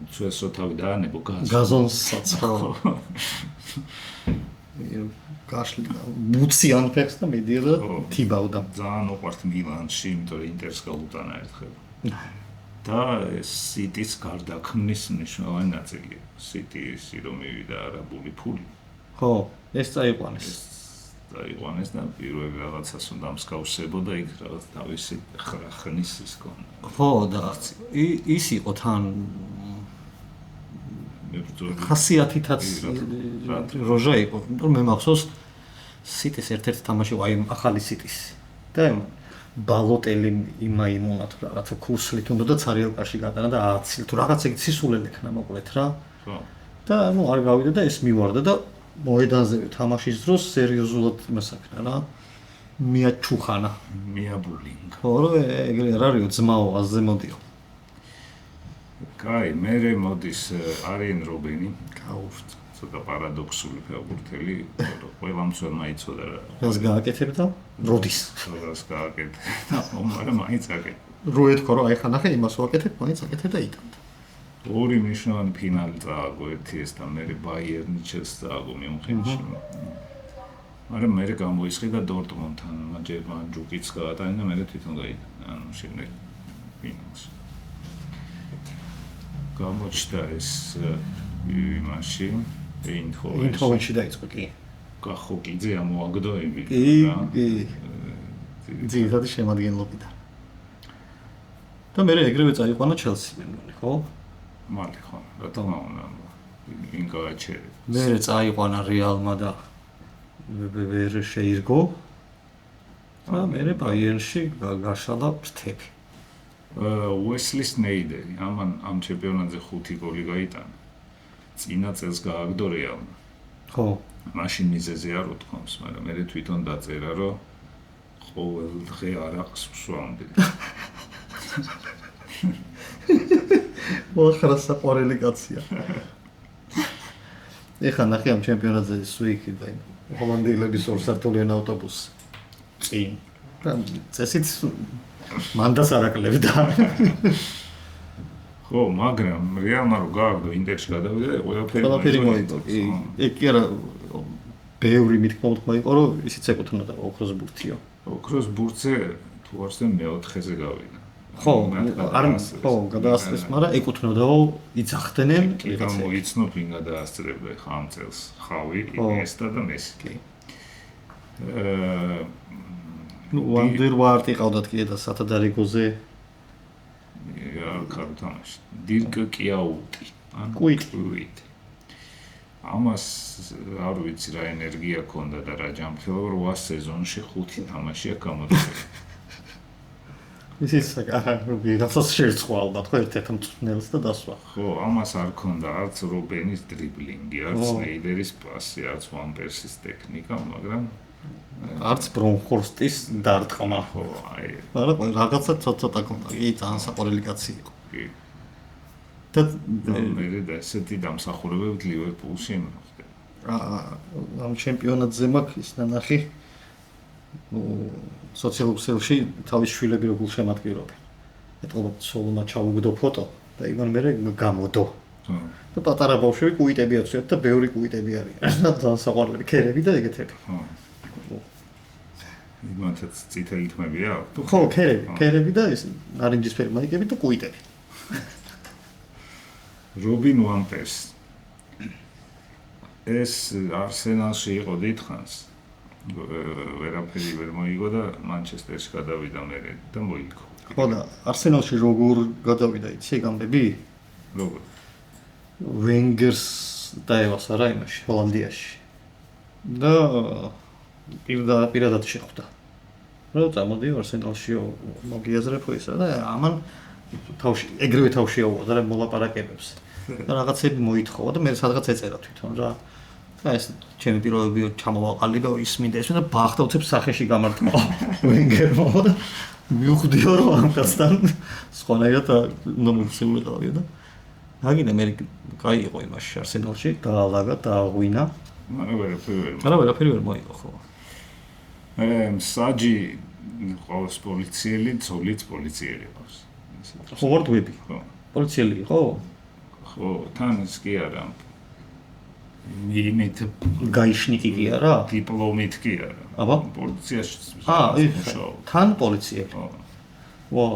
Speaker 2: უცესო თავი დაანებო
Speaker 1: გაზონსაც ხო გაშლი მუციან ფეხს და მედიოდა თიბავდა
Speaker 2: ძალიან უყვართ მილანში იმიტომ რომ ინტერს გაუტანა ერთხელ და სიტის გარდაქმნის მნიშვნელოვანი ნაწილია. სიტის რომ მივიდა არაბული ფული.
Speaker 1: ხო, ეს წაიყვანეს.
Speaker 2: წაიყვანეს და პირველ რაღაცას უნდა მსგავსებოდა იქ რაღაც თავისი ხრახნის ის ქონა.
Speaker 1: ხო, და ის იყო თან ხასიათითაც როჟა იყო, რომ მე მახსოვს სიტის ერთ-ერთი თამაში აი ახალი სიტის და ბალოტელი იმაიმონათ რაღაცა ქუსლით უნდა და ცარიელკაში გადანა და ააცილ თუ რაღაცა ეგ სისულელი ექნა მოკლედ რა.
Speaker 2: ხო.
Speaker 1: და ნუ არ გავიდა და ეს მივარდა და მოედანზე თამაშის დროს სერიოზულად იმასაკნა რა. მიაჩუხანა.
Speaker 2: მიაბულინგ.
Speaker 1: ხო, ეგრე არ არისო ძმაო აზზე მოდიო.
Speaker 2: კაი, მე მოდის არიენ რობენი.
Speaker 1: გაუვთ.
Speaker 2: ცოტა პარადოქსული ფეხბურთელი, ყველა მცველმა იცოდა რა.
Speaker 1: რას გააკეთებდა? როდის?
Speaker 2: რას გააკეთებდა? მაგრამ მაინც აკეთებდა.
Speaker 1: რო ეთქო რომ აი ხა ნახე იმას ვაკეთებ, მაინც აკეთებ და იტანდა.
Speaker 2: ორი მნიშვნელოვანი ფინალი წააგო ერთი ეს და მე ბაიერნი ჩელსი წააგო მიუნხენში. მაგრამ მე გამოისყიდა დორტმუნდთან, ჯერ ჯუკიც გაატანა და მე თვითონ გაიტანა. ანუ შემდეგ ფინალში. გამოჩნდა ეს იმაში
Speaker 1: ინთოვენში დაიწყო კი.
Speaker 2: გახოკიძე ამოაგდო იმით
Speaker 1: რა. კი. ძირითადი შემადგენლობიდან. და მე ეგრევე წაიყვანა ჩელსი მე მგონი, ხო?
Speaker 2: მალე ხო, რა თქმა უნდა. ვინ გააჩერე.
Speaker 1: მე წაიყვანა რეალმა და ვერ შეირგო. და მე ბაიერნში გაშალა ფრთები.
Speaker 2: უესლი სნეიდერი ამ ჩემპიონატზე 5 გოლი გაიტანა. წინა წელს გააგდო რეალმა.
Speaker 1: ხო.
Speaker 2: მაშინ მიზეზი არ უთქვამს, მაგრამ მე თვითონ დაწერა, რომ ყოველ დღე არაყს ვსვამდი.
Speaker 1: მოახრა საყვარელი კაცია. ეხლა ნახე ამ ჩემპიონატზე სუიკი და ჰოლანდიელების ორსართულიანი ავტობუსი. წინ. და წესით მანდას არაკლებდა. ხო,
Speaker 2: მაგრამ რეალმა რო გააგდო ინტერში გადავიდა,
Speaker 1: ყველაფერი მოიგო. ეგ კი არა ბევრი მithkomთ მოიგო, რომ ისიც ეკუთვნოდა ოქროს ბურთიო.
Speaker 2: ოქროს ბურთზე თუ არც მე-4-ზე გავიდა.
Speaker 1: ხო, არ ხო, გადაასწრეს, მაგრამ ეკუთვნოდაო იძახდნენ
Speaker 2: ვიღაცა. მოიცნო ვინ გადაასწრებდა ხა ამ წელს. ხავი, ინესტა და მესი. კი. ნუ ვანდერ ვარტი ყავდათ კიდე და სათადარიგოზე აქ არ უთამაში. დირკ კიაუტი.
Speaker 1: კუიტი.
Speaker 2: ამას არ ვიცი რა ენერგია ქონდა და რა ჯანმრთელობა 8 სეზონში 5 თამაშია გამოდებული.
Speaker 1: ისიც ვიღაცას შეერწყვა ალბათ ხო ერთ-ერთ მწვრთნელს და დასვა.
Speaker 2: ხო, ამას არ ქონდა არც რობენის დრიბლინგი, არც ნეიდერის პასი, არც ვან პერსის ტექნიკა, მაგრამ
Speaker 1: არც ბრონხორსტის დარტყმა.
Speaker 2: ხო, აი,
Speaker 1: მაგრამ რაღაცა ცოტა ქონდა, კი ძალიან საყვარელი კაცი იყო.
Speaker 2: კი.
Speaker 1: და
Speaker 2: მე და ესეთი დამსახურებებით ლივერპულში მოხდა.
Speaker 1: ამ ჩემპიონატზე მაქვს ის ნანახი სოციალურ ქსელში თავის შვილები როგორ შემატკივრობენ. ეთქობა სოლონა ჩაუგდო ფოტო და იგივე მე გამოდო. და პატარა ბავშვები კუიტები აცვიათ და ბევრი კუიტები არიან. ძალიან საყვარელი ქერები და ეგეთები.
Speaker 2: იმათაც წითელი თმები აქვს?
Speaker 1: ხო, ქერები და ის ნარინჯისფერი მაიკები და კუიტები.
Speaker 2: რობინ ვან პერსი. ეს არსენალში იყო დიდხანს. ვერაფერი ვერ მოიგო და მანჩესტერში გადავიდა მე და მოიგო.
Speaker 1: ხო და არსენალში როგორ გადავიდა იცი გამბები?
Speaker 2: როგორ?
Speaker 1: ვენგერს დაევასა რა იმაში, ჰოლანდიაში. და პირადად შეხვდა. რა წამოდი არსენალში მოგიაზრებო ისა და ამან თავში ეგრევე თავში აუღდა რა მოლაპარაკებებს. და რაღაცები მოითხოვა და მე სადღაც ეწერა თვითონ რა. და ეს ჩემი პირობები ჩამოვაყალიბე და ისმინდა ეს და ბახტა უცებ სახეში გამარტყა ვენგერმა და მივხვდიო რომ ამ კაცთან სხვანაირად ნორმალურს ვიყავია და აგინე მე კაი იყო იმაში არსენალში დაალაგა დააღვინა
Speaker 2: მაგრამ
Speaker 1: ვერაფერი ვერ მოიგო ხო
Speaker 2: საჯი ყავს პოლიციელი ცოლიც პოლიციელი ყავს
Speaker 1: ხო ვარდვები
Speaker 2: ხო
Speaker 1: პოლიციელი იყო
Speaker 2: ხო თან ის კი არა იმით
Speaker 1: გაიშნიკი კი არა
Speaker 2: დიპლომით კი არა
Speaker 1: აბა
Speaker 2: პოლიციაში
Speaker 1: თან პოლიციელი
Speaker 2: ხო
Speaker 1: ვა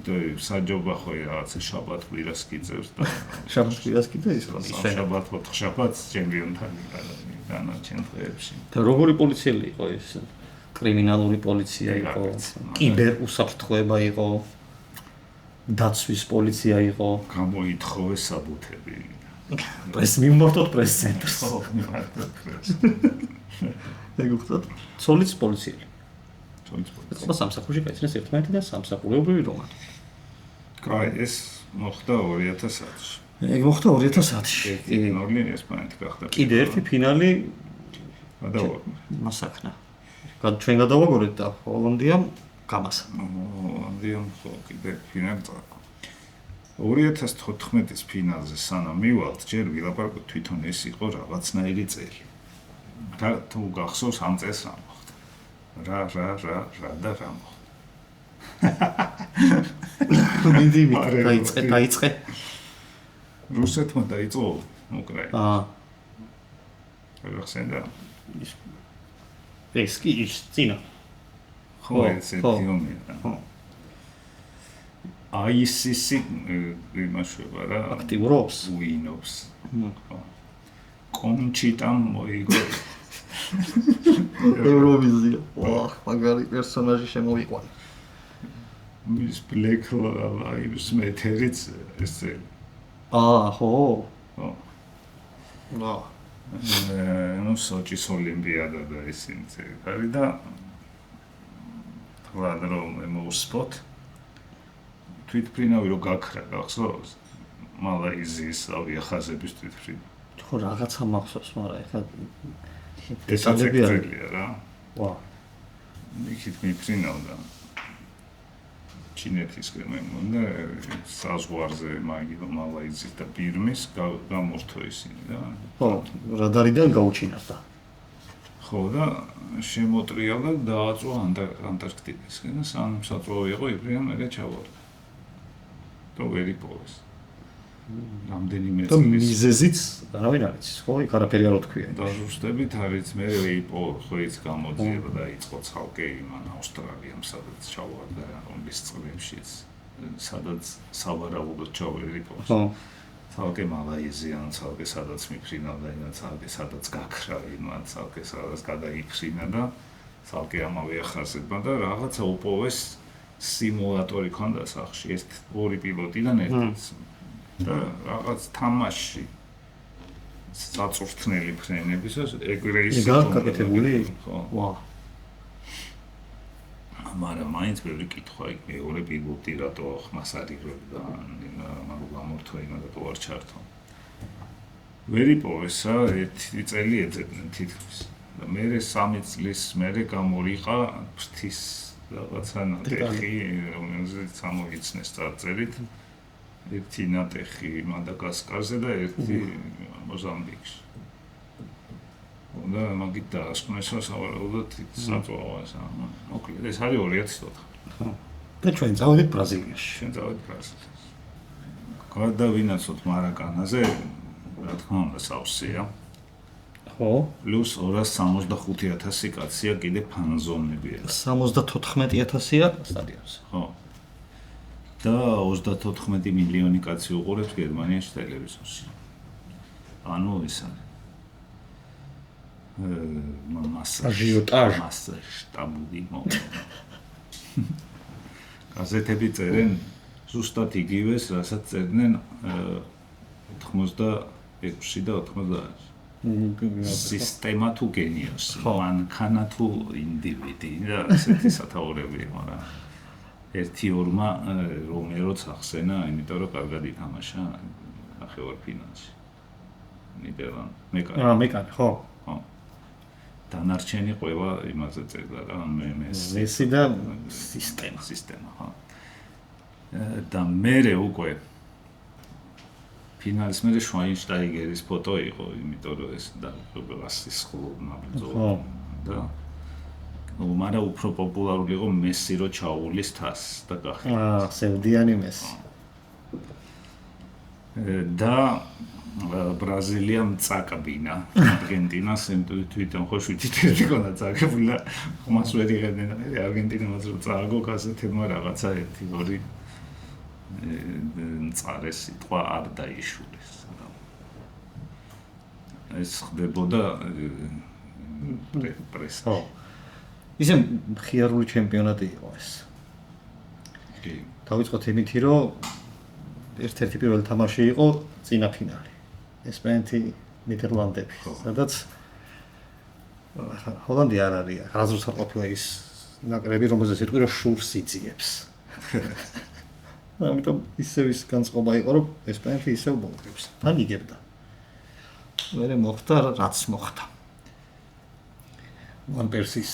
Speaker 2: და საჯობა ხო რაღაცა შაბათ კვირას კიწევს და
Speaker 1: შაბათ კვირას კიწევს
Speaker 2: ისე შაბათ ოთხშაბათს ჩემპიონთან განაჩენ დღეებში
Speaker 1: და როგორი პოლიციელი იყო ეს კრიმინალური პოლიცია იყო კიბერ უსაფრთხოება იყო დაცვის პოლიცია იყო
Speaker 2: გამოითხოვეს საბუთები
Speaker 1: პრეს მიმართოთ პრეს ცენტრს
Speaker 2: ხო მიმართოთ პრეს
Speaker 1: ეგ უხდათ ცოლის პოლიციელი ეს სამსახურში გაიცნეს ერთმანეთი და სამსახურეობრივი რომანი
Speaker 2: კაი ეს მოხდა 2000-ში
Speaker 1: ეგ მოხდა 2000-ში
Speaker 2: ფინალი ესპანეთი გახდა
Speaker 1: კიდე ერთი ფინალი მასაკნა ჩვენ გადავაგორეთ და ჰოლანდიამ გამასა
Speaker 2: ჰოლანდიამ ხო კიდე ფინალი წააგო 2014-ის ფინალზე სანამ მივალთ ჯერ ვილაპარაკოთ თვითონ ეს იყო რაღაცნაირი წელი და თუ გახსოვს ამ წელს რა მოხდა რა და რა მოხდა
Speaker 1: მიდი დაიწყე
Speaker 2: რუსეთმა დაიწყო უკრაინა ახსენდა
Speaker 1: ეს კი ის წინა
Speaker 2: ხო ესეთი ომია ხო ISIS-ი იმაშובה რა
Speaker 1: აქტიურობს
Speaker 2: უინობს ხო კონჩიტამ მოიგო
Speaker 1: ევროვიზია ვა მაგარი პერსონაჟი შემოვიყვანა
Speaker 2: მის ბლეკ ლაივს მეტერიც ესე
Speaker 1: ხო
Speaker 2: ხო ნუ სოჭის ოლიმპიადა და ისინი წელი და თვალ რომ მოუსპოთ თვითფრინავი რო გაქრა გახსოვს მალაიზიის ავიახაზების თვითფრინავი
Speaker 1: ხო რაღაცა მახსოვს მაგრამ ეხლა
Speaker 2: დეტალები არაა რა
Speaker 1: ვა
Speaker 2: იქით მიფრინავდა ჩინეთისკენ მე მგონდა საზღვარზე მალაიზიის და ბირმის გამორთო ისინი და
Speaker 1: ხო რადარიდან გაუჩინარდა
Speaker 2: ხო და შემოტრიალდა და დააწვა ანტარქტიდისკენ და სამ საწვავი იყო იბრიან მე ჩავარდა და ვერ იპოვეს რამდენიმე
Speaker 1: წლის და მიზეზიც არავინ არ იცის ხო იქ არაფერი არ თქვია
Speaker 2: დაზუსტებით არის მე იპო ხო ის გამოძიება და იწყო ცალკე იმან ავსტრალიამ სადაც ჩავარდა რომლის წლებშიც სადაც სავარაუდოდ ჩავერიფო
Speaker 1: ხო
Speaker 2: ცალკე მალაიზიან ცალკე სადაც მიფრინავდა ინა ცალკე სადაც გაქრა იმან ცალკე სადაც გადაიფრინა და ცალკე ამავე ახასება და რაღაცა უპოვეს სიმულატორი ქონდა სახში, ეს ორი პილოტიდან ერთიც. და რაღაც თამაში საწურთნელი ფრენებისას ეგრეის
Speaker 1: გაკეთებული?
Speaker 2: ხო.
Speaker 1: ვა.
Speaker 2: მაგრამ მაინც ბევრი კითხვა იქ მეორე პილოტი რატო ხმას არიღებდა, მაგ გამორთვა იმა რატო არ ჩართო. ვერ იპოვესა ერთი წელი ეძებდნენ თითქმის. და მერე 3 წლის მერე გამორიყა ფრთის რაღაცა ნატეხი, რომელზეც ამოიცნეს წარწერით. ერთი ნატეხი მადაგასკარზე და ერთი მოზამბიკში. და მაგით დაასკვნეს, რომ სავარაუდოდ საწვავა ეს. მოკლედ ეს არის 2004.
Speaker 1: და ჩვენ წავედით ბრაზილიაში.
Speaker 2: ჩვენ წავედით ბრაზილიაში. გადავინაცოთ მარაკანაზე, რა თქმა უნდა, სავსეა.
Speaker 1: ხო.
Speaker 2: პლუს 265,000 კაცია კიდე ფანზონებია.
Speaker 1: 74,000-ია სტადიონზე.
Speaker 2: ხო. და 34 მილიონი კაცი უყურებს გერმანიაში ტელევიზორში. ანუ ეს არის
Speaker 1: აჟიოტაჟი.
Speaker 2: მასშტაბური გაზეთები წერენ ზუსტად იგივეს, რასაც წერდნენ 86 და 90-ში. სისტემა თუ გენიოსი, მანქანა თუ ინდივიდი და ასეთი სათაურები, მაგრამ 1-2-მა რომეროც ახსენა, იმიტომ რომ კარგად ითამაშა ნახევარფინალში. ნიდერლანდ
Speaker 1: მეკანი, ხო.
Speaker 2: ხო. დანარჩენი ყველა იმაზე წერდა რა,
Speaker 1: მესი და
Speaker 2: სისტემა, ხო. და მერე უკვე ფინალის მერე შვაინშტაიგერის ფოტო იყო, იმიტომ რომ ეს დაგეგმებასის ხოლმე და მაგრამ უფრო პოპულარული იყო მესი რო ჩაუვლის თასს და გახდა.
Speaker 1: სევდიანი მესი.
Speaker 2: და ბრაზილიამ წაკბინა არგენტინას თვითონ ხო 7-1 ქონდა წაგებული და ხმას ვერ იღებდნენ. არგენტინამაც რო წააგო გაზეთებმა რაღაცა 1-2 წარეს სიტყვა არ დაიშურეს. ეს ხდებოდა პრესა.
Speaker 1: ისე მხიარული ჩემპიონატი იყო ეს.
Speaker 2: კი.
Speaker 1: დავიწყოთ იმითი, რომ ერთ-ერთი პირველი თამაში იყო წინა ფინალი. ესპანეთი ნიდერლანდები, სადაც ჰოლანდია არ არის, აღაზრდს არ ყოფილა ის ნაკრები, რომელზეც იტყვი, რომ შურს იძიებს. ამიტომ ისევ ის განწყობა იყო, რომ ესპანეთი ისევ ბოლოებს. თან იგებდა. მერე მოხდა რაც მოხდა. ვან პერსის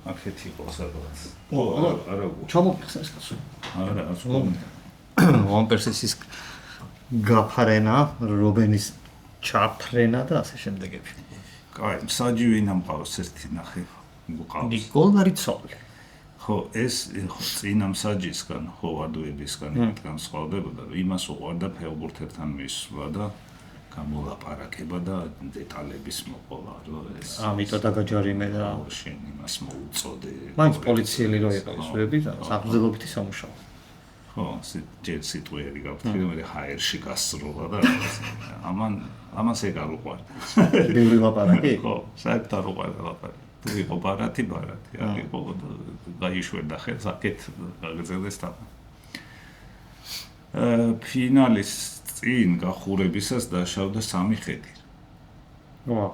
Speaker 2: აქეთი იყო სადღაც.
Speaker 1: არა, ჩამოფიხსა ეს კაცო.
Speaker 2: არა, არ ვსწავლობ.
Speaker 1: ვან პერსის გაფარენა, რობენის ჩაფრენა და ასე შემდეგები.
Speaker 2: კაი, საჯივინა მყავს ერთი ნახე. გყავს.
Speaker 1: ნიკოლა რიცოლი.
Speaker 2: ხო, ეს წინა მსაჯისგან, ხო, ვარდუებისგან იმით განსხვავდებოდა, რომ იმას უყვარდა ფეხბურთელთან მისვლა და გამოლაპარაკება და დეტალების მოყოლა, რომ ეს
Speaker 1: ამიტომ დაგაჯარიმე და
Speaker 2: შენ იმას მოუწოდე.
Speaker 1: მაინც პოლიციელი რო იყო ეს ვები და საფუძველობითი სამუშაო.
Speaker 2: ხო, ჯერ სიტყვიერი გავთქვი და მე ჰაერში გასწროლა და ამას ეგ არ უყვარდა.
Speaker 1: ბევრი ლაპარაკი?
Speaker 2: ხო, საერთოდ არ უყვარდა ლაპარაკი. თუ იყო ბარათი, არ იყო გაიშვერდა ხელს, აქეთ გაგრძელდეს თამა. ფინალის წინ გახურებისას დაშავდა 3 ხედი.
Speaker 1: ვა.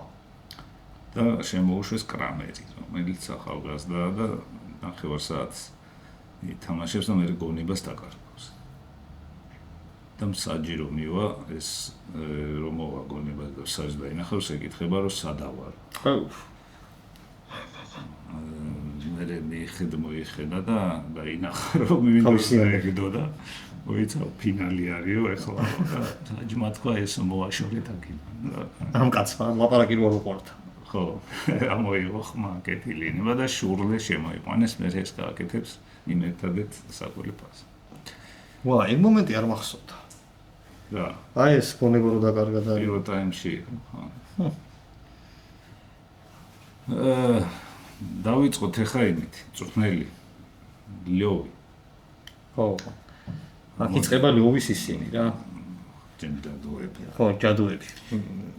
Speaker 2: და შემოუშვეს კრამერი, რომელიც ახალგაზრდაა და 9 საათს ითამაშებს და მე გონებას დაკარგავს. და მსაჯი რომ მივა, ეს რომ მოვა გონებას და საჯს დაინახავს, ეკითხება რომ სადავარ.
Speaker 1: ხო.
Speaker 2: მე მოიხედა და დაინახა რომ მივიდო და მოიცა ფინალი არისო ეხლა და საჯმა თქვა ეს მოაშორეთ აქ.
Speaker 1: ამ კაცმა ლაპარაკი რო არ უყვარდა.
Speaker 2: ხო, ამოიღო ხმა კეთილინება და შურლე შემოიყვანეს, მე ეს გააკეთებს იმ ერთადერთ საკვლეფას.
Speaker 1: ვა, იმ მომენტი არ მახსოვდა.
Speaker 2: რა.
Speaker 1: აი ეს გონება რო დაკარგა და
Speaker 2: პირველ ტაიმში, ხო. დავიწყოთ ახლა იმით, წვრთნელი ლიოვი.
Speaker 1: ხო. აქ იწყება ლიოვის ისინი რა.
Speaker 2: ჯადოები.
Speaker 1: ხო, ჯადოები.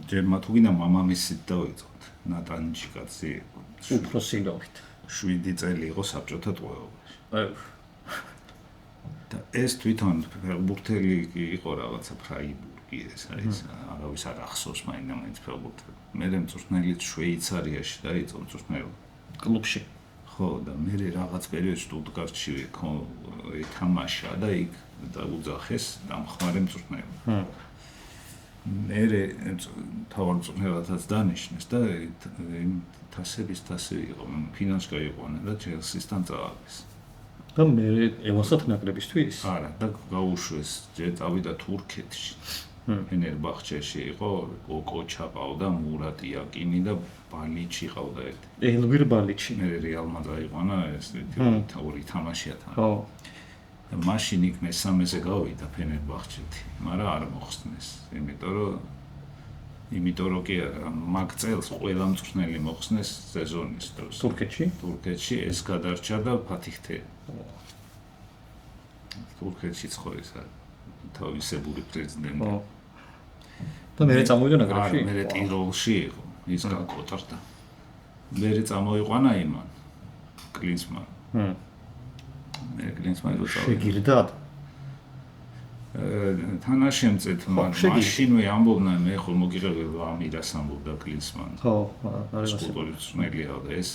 Speaker 2: ჯერ მათ უგინდა მამამისით დავიწყოთ. ნატანჯი კაცი
Speaker 1: უფროსი ლოვით.
Speaker 2: 7 წელი იყო საბჭოთა ტყვეობაში. და ეს თვითონ ფეხბურთელი იყო რაღაცა ფრაიბურგი ეს არის არავის არ ახსოვს მაინც ფეხბურთელი. მე მწვრთნელიც შვეიცარიაში დაიწყო მწვრთნელობა
Speaker 1: კლუბში.
Speaker 2: ხო და მე რაღაც პერიოდში სტუტგარტში ეთამაშა და იქ დაუძახეს დამხმარე მწვრთნელი. მე თავარ მწვრთნელადაც დანიშნეს და თასების თასი იყო ფინანსკა იყვანა და ჩელსისთან წააგეს.
Speaker 1: და მე ევასაც ნაკრებისთვის?
Speaker 2: არა და გაუშვეს ჯერ წავიდა თურქეთში. ფენერბახჩეში იყო კოჩა ყავდა, მურატ იაკინი და ბალიჩი ყავდა ერთი.
Speaker 1: ელვირ ბალიჩი.
Speaker 2: მე რეალმა დაიყვანა ეს ორი თამაშია თან.
Speaker 1: ხო.
Speaker 2: და მაშინ იქ მესამეზე გავიდა ფენერბახჩეთი, მაგრამ არ მოხსნეს, იმიტომ რომ კი არა, მაგ წელს ყველა მწვრთნელი მოხსნეს სეზონის დროს. თურქეთში ეს გადარჩა და ფათიხთე. თურქეთში ცხოვრის თავისებური პრეზიდენტი.
Speaker 1: და მე წამოვიდა ნაკრებში?
Speaker 2: მე ტიროლში იყო, ის გაკოტრდა. მე წამოიყვანა იმან, კლინსმან. მე კლინსმანი როცა
Speaker 1: შეგირდად?
Speaker 2: თანაშემწედ მაშინვე ამბობდნენ მე ხო მოგიღებ ამირას ამბობდა კლინსმანი.
Speaker 1: ხო, არის ასე.
Speaker 2: სპორტსმენია და ეს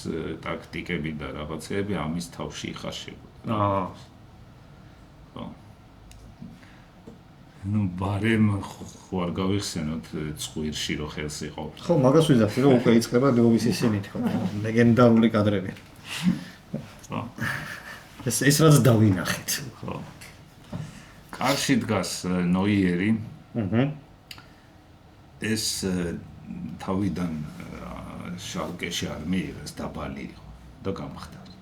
Speaker 2: ტაქტიკები და რაღაცეები ამის თავში იხარშებოდა. ხო. ნუ ბარემ ხო არ გავიხსენოთ წვირში რო ხელს იყოფ.
Speaker 1: ხო, მაგას ვიზახი რომ უკვე იწყება ლეოვის ისინი თქო. ლეგენდარული კადრები.
Speaker 2: ხო.
Speaker 1: ეს რაც დავინახეთ.
Speaker 2: ხო. კარში დგას ნოიერი. ეს თავიდან შალკეში არ მიიღეს დაბალი იყო და გამხდარა.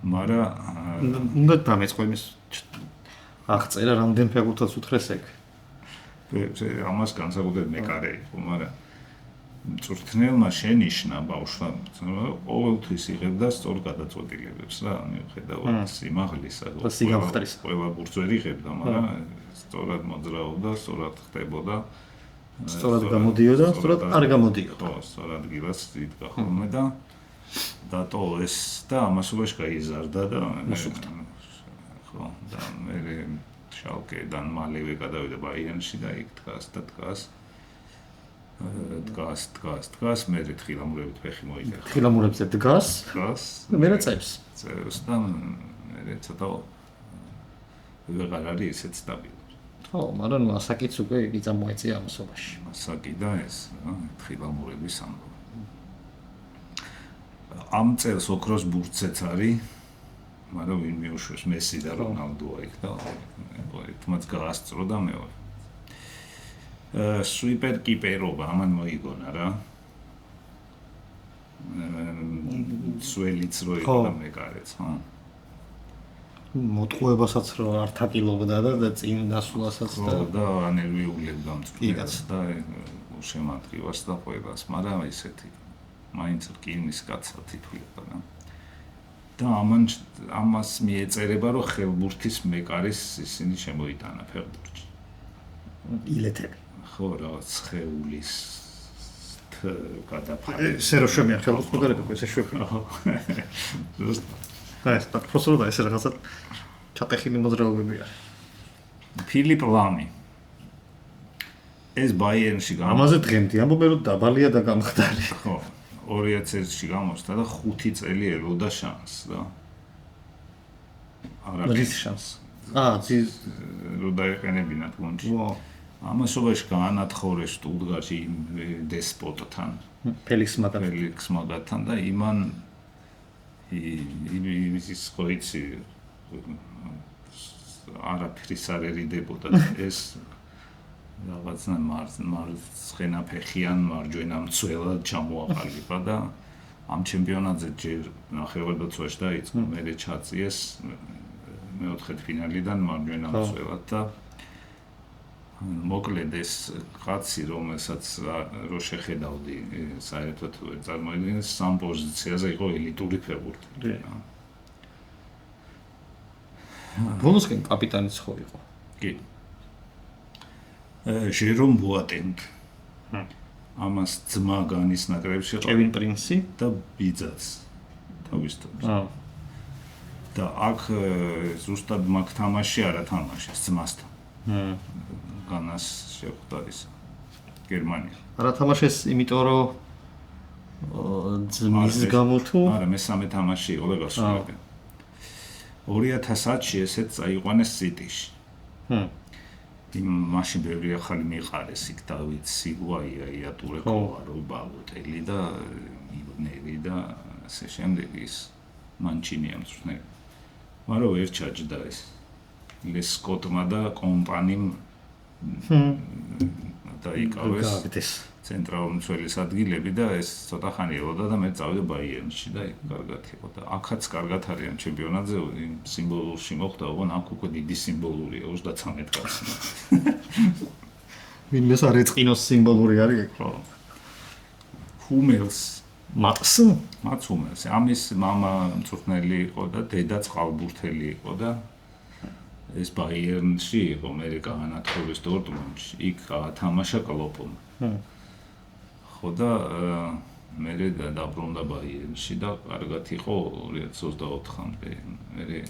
Speaker 2: მაგრამ
Speaker 1: უნდა დამეწყო იმის აღწერა რამდენ ფეხბურთელს უთხრეს ეგ.
Speaker 2: ამას განსაკუთრებით მეკარე იყო, მაგრამ მწვრთნელმა შენიშნა ბავშვმა ყოველთვის იღებდა სწორ გადაწყვეტილებებს რა, მიუხედავად სიმაღლისა, ყველა ბურთვერი იღებდა, მაგრამ სწორად მოძრაობდა, სწორად ხდებოდა,
Speaker 1: სწორად გამოდიოდა, სწორად არ გამოდიოდა.
Speaker 2: ხო, სწორად გილას იდგა ხოლმე და დატო ეს და ამასობაში გაიზარდა და ხო, და მე შალკედან მალევე გადავიდა ბაიერნში და იქ დგას, მე თხილამურებით ფეხი მოიგერხა.
Speaker 1: თხილამურებზე დგას? მე წევს.
Speaker 2: წევს და მე ცოტა ვეღარ არის ისეთ სტაბილური.
Speaker 1: ხო, მაგრამ ასაკიც უკვე იგი წამოეწია ამასობაში.
Speaker 2: ასაკი და ეს თხილამურების ამბავი. ამ წელს ოქროს ბურთზეც არის, მაგრამ ვინ მიუშვეს მესი და რონალდოა იქ და ერთმანეთს გაასწრო და მეორე. სუპერ კიპერობა ამან მოიგონა რა. სველიც რო იყო და მეკარეც, ხო.
Speaker 1: მოტყუებასაც რო არ თაკილობდა და წინ დასვლასაც
Speaker 2: და ანერვიულებდა მწვრთნელს და შემატყივას და ყველას, მაგრამ ესეთი მაინც რკინის კაცად ითვლება რა. და ამას მიეწერება რომ ხელბურთის მეკარის ისინი შემოიტანა ფეხბურთში.
Speaker 1: ილეთები.
Speaker 2: ხო, რაღაც ხეულის გადაფარება.
Speaker 1: ესე რო შემია ხელბურთს მეკარები ესე შვებია. ეს პროფესორად ეს რაღაცა ჩატეხილი მოძრაობები არის.
Speaker 2: ფილიპ ლამი. ეს ბაიერნში
Speaker 1: ამაზე დღემდე ამბობენ რომ დაბალია და გამხდარი.
Speaker 2: ხო. 2001-ში გამოსდა და 5 წელი ელოდა შანსს რა.
Speaker 1: არის შანსს.
Speaker 2: რო დაეყენებინათ გუნდში. ამასობაში გაანათხოვრეს სტუტგარტში დესპოტთან,
Speaker 1: ფელიქს
Speaker 2: მაგათთან და იმან ის ხოიცი არაფრის არ ერიდებოდა ეს რაღაცა მარცხენა ფეხიან მარჯვენა მცველად ჩამოაყალიბა და ამ ჩემპიონატზე ჯერ ნახევარდაცვაში დაიწყო, მერე ჩაწიეს მეოთხედფინალიდან მარჯვენა მცველად და მოკლედ ეს კაცი რომელსაც რო შეხედავდი საერთოდ წარმოიდგინეს სამ პოზიციაზე იყო ელიტური ფეხბურთელი.
Speaker 1: ბოლოსკენ კაპიტანიც ხო იყო.
Speaker 2: კი. ჟერომ ბუატენგი. ამას ძმა განის ნაკრებში
Speaker 1: კევინ პრინსი
Speaker 2: და ბიძაც თავის თავს. და აქ ზუსტად მაგ თამაში არა თამაშეს ძმასთან. განას შეხვდა ის გერმანია.
Speaker 1: არა თამაშეს, იმიტომ რომ ძმის გამო თუ
Speaker 2: არა მესამე თამაში იყო და გასულები. 2010-ში ესეც წაიყვანეს სიტიში. მაშინ ბევრი ახალი მიყარეს იქ დავით სილვა, ია ტურეკოვა, რობალოტელი და იბნერი და ასე შემდეგ ის მანჩინი ამწვრთნელი. მაგრამ ვერ ჩაჯდა ეს. ლესკოტმა და კომპანიმ დაიკავეს ცენტრალური მცველის ადგილები და ეს ცოტა ხანი ელოდა და მე წავიდა ბაიერნში და იქ კარგად იყო და აქაც კარგად არიან ჩემპიონატზე იმ სიმბოლურში მოხდა, ოღონ აქ უკვე დიდი სიმბოლურია 33 კაცი.
Speaker 1: ვინმეს არ ეწყინოს სიმბოლური არის ეგ.
Speaker 2: ჰუმელს
Speaker 1: მაც
Speaker 2: ჰუმელს ამის მამა მწვრთნელი იყო და დედა წყალბურთელი იყო და ეს ბაიერნში იყო, მე გაანათხოვეს დორტმუნდში, იქ თამაშა კლოპმა. ხო და მე დაბრუნდა ბაიერნში და კარგად იყო 2024-მდე. მე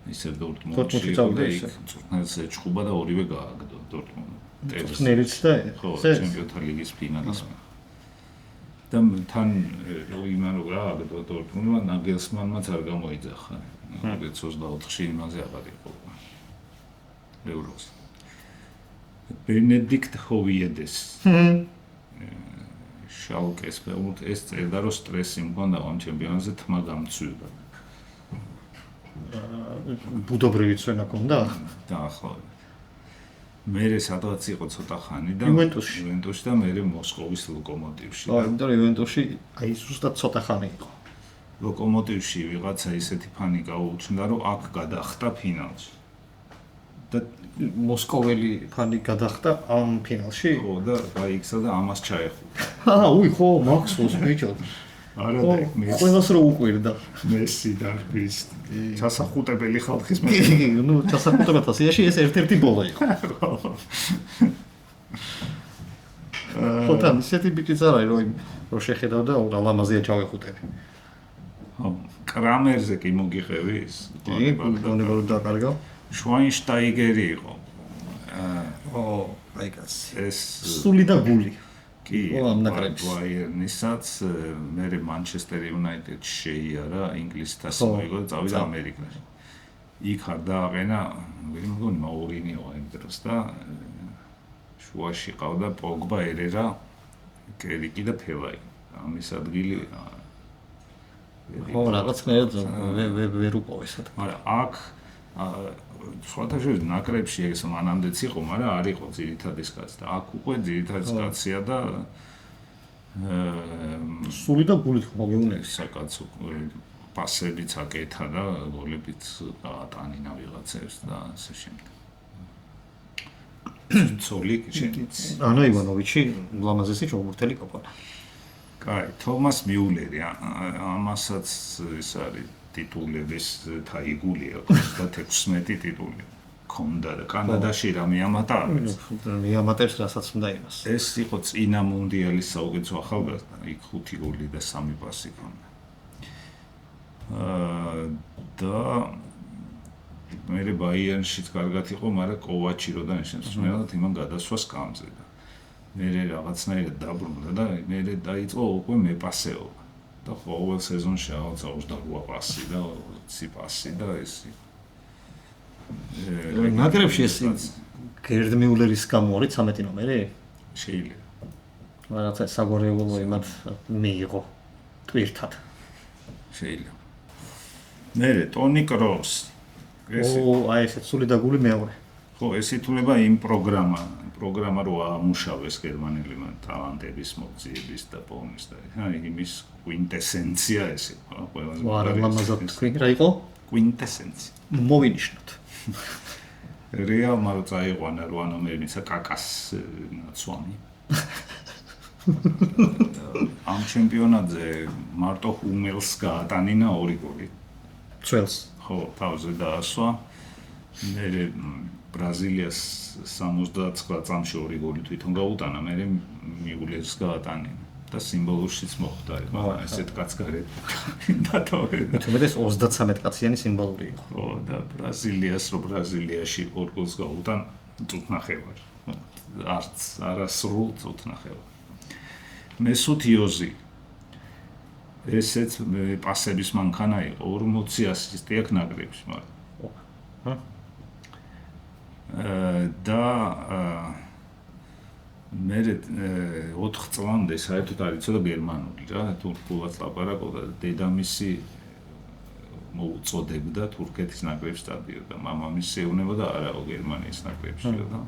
Speaker 2: ისე დორტმუნდში იყო და იქ მწვრთნელს ეჭხუბა და ორივე გააგდო დორტმუნდ.
Speaker 1: მწვრთნელიც და
Speaker 2: ჩემპიონთა ლიგის ფინალისტი. და თან იმან რა აგდო დორტმუნდმა ნაგელსმანმაც არ გამოიძახა. 2024-ში იმაზე აღარ იყო ევროს. ბენედიქტ ჰოვიედეს. შალკეს ფეხბურთ ეს წერდა რომ სტრესი მქონდა ამ ჩემპიონატზე თმა გამცვიდა.
Speaker 1: ბუდობრივი წვენა ქონდა?
Speaker 2: დაახლოებით. მერე სადღაც იყო ცოტა ხანი და იუვენტუსში და მერე მოსკოვის ლოკომოტივში.
Speaker 1: იმიტომ რომ იუვენტუსში აი ზუსტად ცოტა ხანი იყო.
Speaker 2: ლოკომოტივში ვიღაცა ისეთი ფანი გაუჩნდა რომ აქ გადახტა ფინალში. და
Speaker 1: მოსკოველი ფანი გადახტა ამ ფინალში?
Speaker 2: ხო და გაიქცა და ამას ჩაეხუტა.
Speaker 1: უი ხო, მაქსოს ბიჭო.
Speaker 2: არა და მე
Speaker 1: ყველას რო უყვირდა.
Speaker 2: მესი და ის ჩასახუტებელი ხალხის მე.
Speaker 1: ნუ ჩასახუტებელთა სიაში ეს ერთ-ერთი ბოლა იყო. ხო თან ისეთი ბიჭიც არა რომ შეხედავდა და ლამაზია ჩავეხუტები.
Speaker 2: ხო, კრამერზე კი მოგიხევი ის?
Speaker 1: კი, გონება რომ დაკარგა.
Speaker 2: შვაინშტაიგერი იყო.
Speaker 1: აი კაცი.
Speaker 2: ეს
Speaker 1: სული და გული.
Speaker 2: კი,
Speaker 1: ამ ნაკრებს.
Speaker 2: ბაიერნისაც მე მანჩესტერ იუნაიტედში შეიარა, ინგლისთან მოიგო და წავიდა ამერიკაში. იქ არ დააყენა, მე მგონი მაურინიო იმ დროს და შუაში ყავდა პოგბა, ერერა, კერიკი და ფელაი. ამის ადგილი
Speaker 1: ხო, რაღაცნაირად ვერ უყოვეს.
Speaker 2: მაგრამ აქ სხვათა შორის ნაკრებში ეს მანამდეც იყო, მაგრამ არ იყო ძირითადის კაცი და აქ უკვე ძირითადის კაცია და
Speaker 3: სული და გულით მოგეუნებს
Speaker 2: საკაცო პასებიც აკეთა და გოლებიც გაატანინა ვიღაცებს და ასე შემდეგ. ცოლი შეიც.
Speaker 1: ანა ივანოვიჩი ლამაზესი ჩოგურთელი ყოფილა.
Speaker 2: კაი, თომას მიულერი ამასაც ის არის ტიტულების თაიგულია 26 ტიტული ქონდა და კანადაში რა მიამატა არის.
Speaker 1: მიამატებს რასაც უნდა იმას.
Speaker 2: ეს იყო წინა მუნდიალის საუკეთესო ახალგაზრდა, იქ 5 გოლი და 3 პასი ქონდა. და მე ბაიერნშიც კარგად იყო, მაგრამ კოვაჩი რო დანიშნეს, მეღათ იმან გადასვას გამზედა. მე რაღაცნაირად დაბრუნდა და მე დაიწყო უკვე მეპასეობა. და ყოველ სეზონში აღწევს 28 პასი და 20 პასი და ეს
Speaker 1: ნაკრებში ეს გერდ მიულერის გამო არის 13 ნომერი?
Speaker 2: შეიძლება.
Speaker 1: რაღაცა საგორეულო იმათ მიიღო ტვირთად.
Speaker 2: შეიძლება. მე ტონი კროსი.
Speaker 1: აი ესეც სული და გული მეორე.
Speaker 2: ხო, ეს ითვლება იმ პროგრამა რო ამუშავეს გერმანელებმა ტალანტების მოძიების და პოვნის და იმის კვინტესენცია ეს იყო ყველაზე
Speaker 1: ლამაზად თქვი რა იყო?
Speaker 2: კვინტესენცია.
Speaker 1: მოვინიშნოთ.
Speaker 2: რეალმა რო წაიყვანა 8 ნომერისა კაკას ნაცვამი. ამ ჩემპიონატზე მარტო ჰუმელს გაატანინა 2 გოლი.
Speaker 1: წელს.
Speaker 2: ხო, თავზე დაასვა. მე ბრაზილიას 79 წამში 2 გოლი თვითონ გაუტანა, მე მიგულეს გაატანინა და სიმბოლურშიც მოხდა, ესეთ კაც გარეთ დატოვე.
Speaker 1: თუმცა ეს 33 კაციანი სიმბოლური იყო.
Speaker 2: ხო, და ბრაზილიაში 2 გოლს გაუტან წუთნახევარ. არც არასრულ წუთნახევარ. მესუტ იოზი ესეც პასების მანქანა იყო, 40 ასისტი აქვს ნაკრებში, მაგრამ და მე 4 წლამდე საერთოდ არ იცოდა გერმანული რა, თურქულად ლაპარაკობდა და დედამისი მოუწოდებდა თურქეთის ნაკრებს სტადიონს და მამამისი ეუბნებოდა არაო გერმანიის ნაკრებში და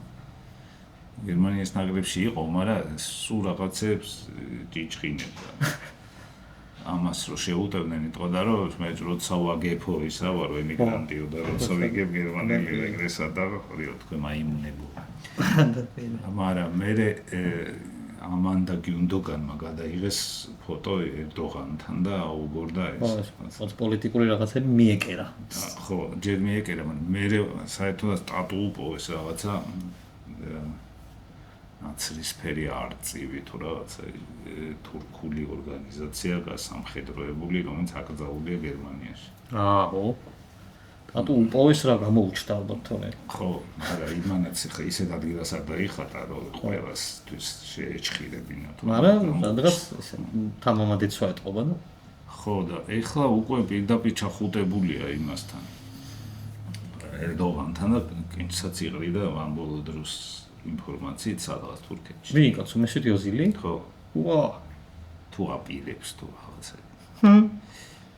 Speaker 2: გერმანიის ნაკრებში იყო, მაგრამ სულ რაღაცებს ჭიჭყინებდა. ამას რო შეუტევდნენ იტყოდა რომ მე როცა ვაგებო ისა ვარ ემიგრანტიო და როცა ვიგებ გერმანელი ეგრესა და ხოიო თქვი მაიმუნებო. მაგრამ მე ამანდა გიუნდოგანმა გადაიღეს ფოტო ერდოღანთან და აუგორდა ეს.
Speaker 1: პოლიტიკური რაღაცები მიეკერა.
Speaker 2: ხო, ჯერ მიეკერა, მაგრამ მე საერთოდ სტატუ უპოვეს რაღაცა ნაცრისფერი არწივი თუ რაღაცა თურქული ორგანიზაცია გასამხედროებული, რომელიც აკრძალულია გერმანიაში.
Speaker 1: ხო. ატუ უპოვეს რა გამოუჩნდა ალბათ თორე.
Speaker 2: ხო, მაგრამ იმანაც ხა ისეთ ადგილას არ დაიხატა, რომ ყველასთვის შეეჩხირებინა თუ.
Speaker 1: მაგრამ სადღაც ესე თამამადიც ვაეტყობა და
Speaker 2: ხო და ეხლა უკვე პირდაპირ ჩახუტებულია იმასთან. ერდოღანთან და კინჩსაც იყრიდა ამ ბოლო დროს ინფორმაციით სადღაც თურქეთში.
Speaker 1: ვინ კაცო მესუტ იოზილი?
Speaker 2: ხო.
Speaker 1: ვა.
Speaker 2: თუ აპირებს თუ რაღაცა.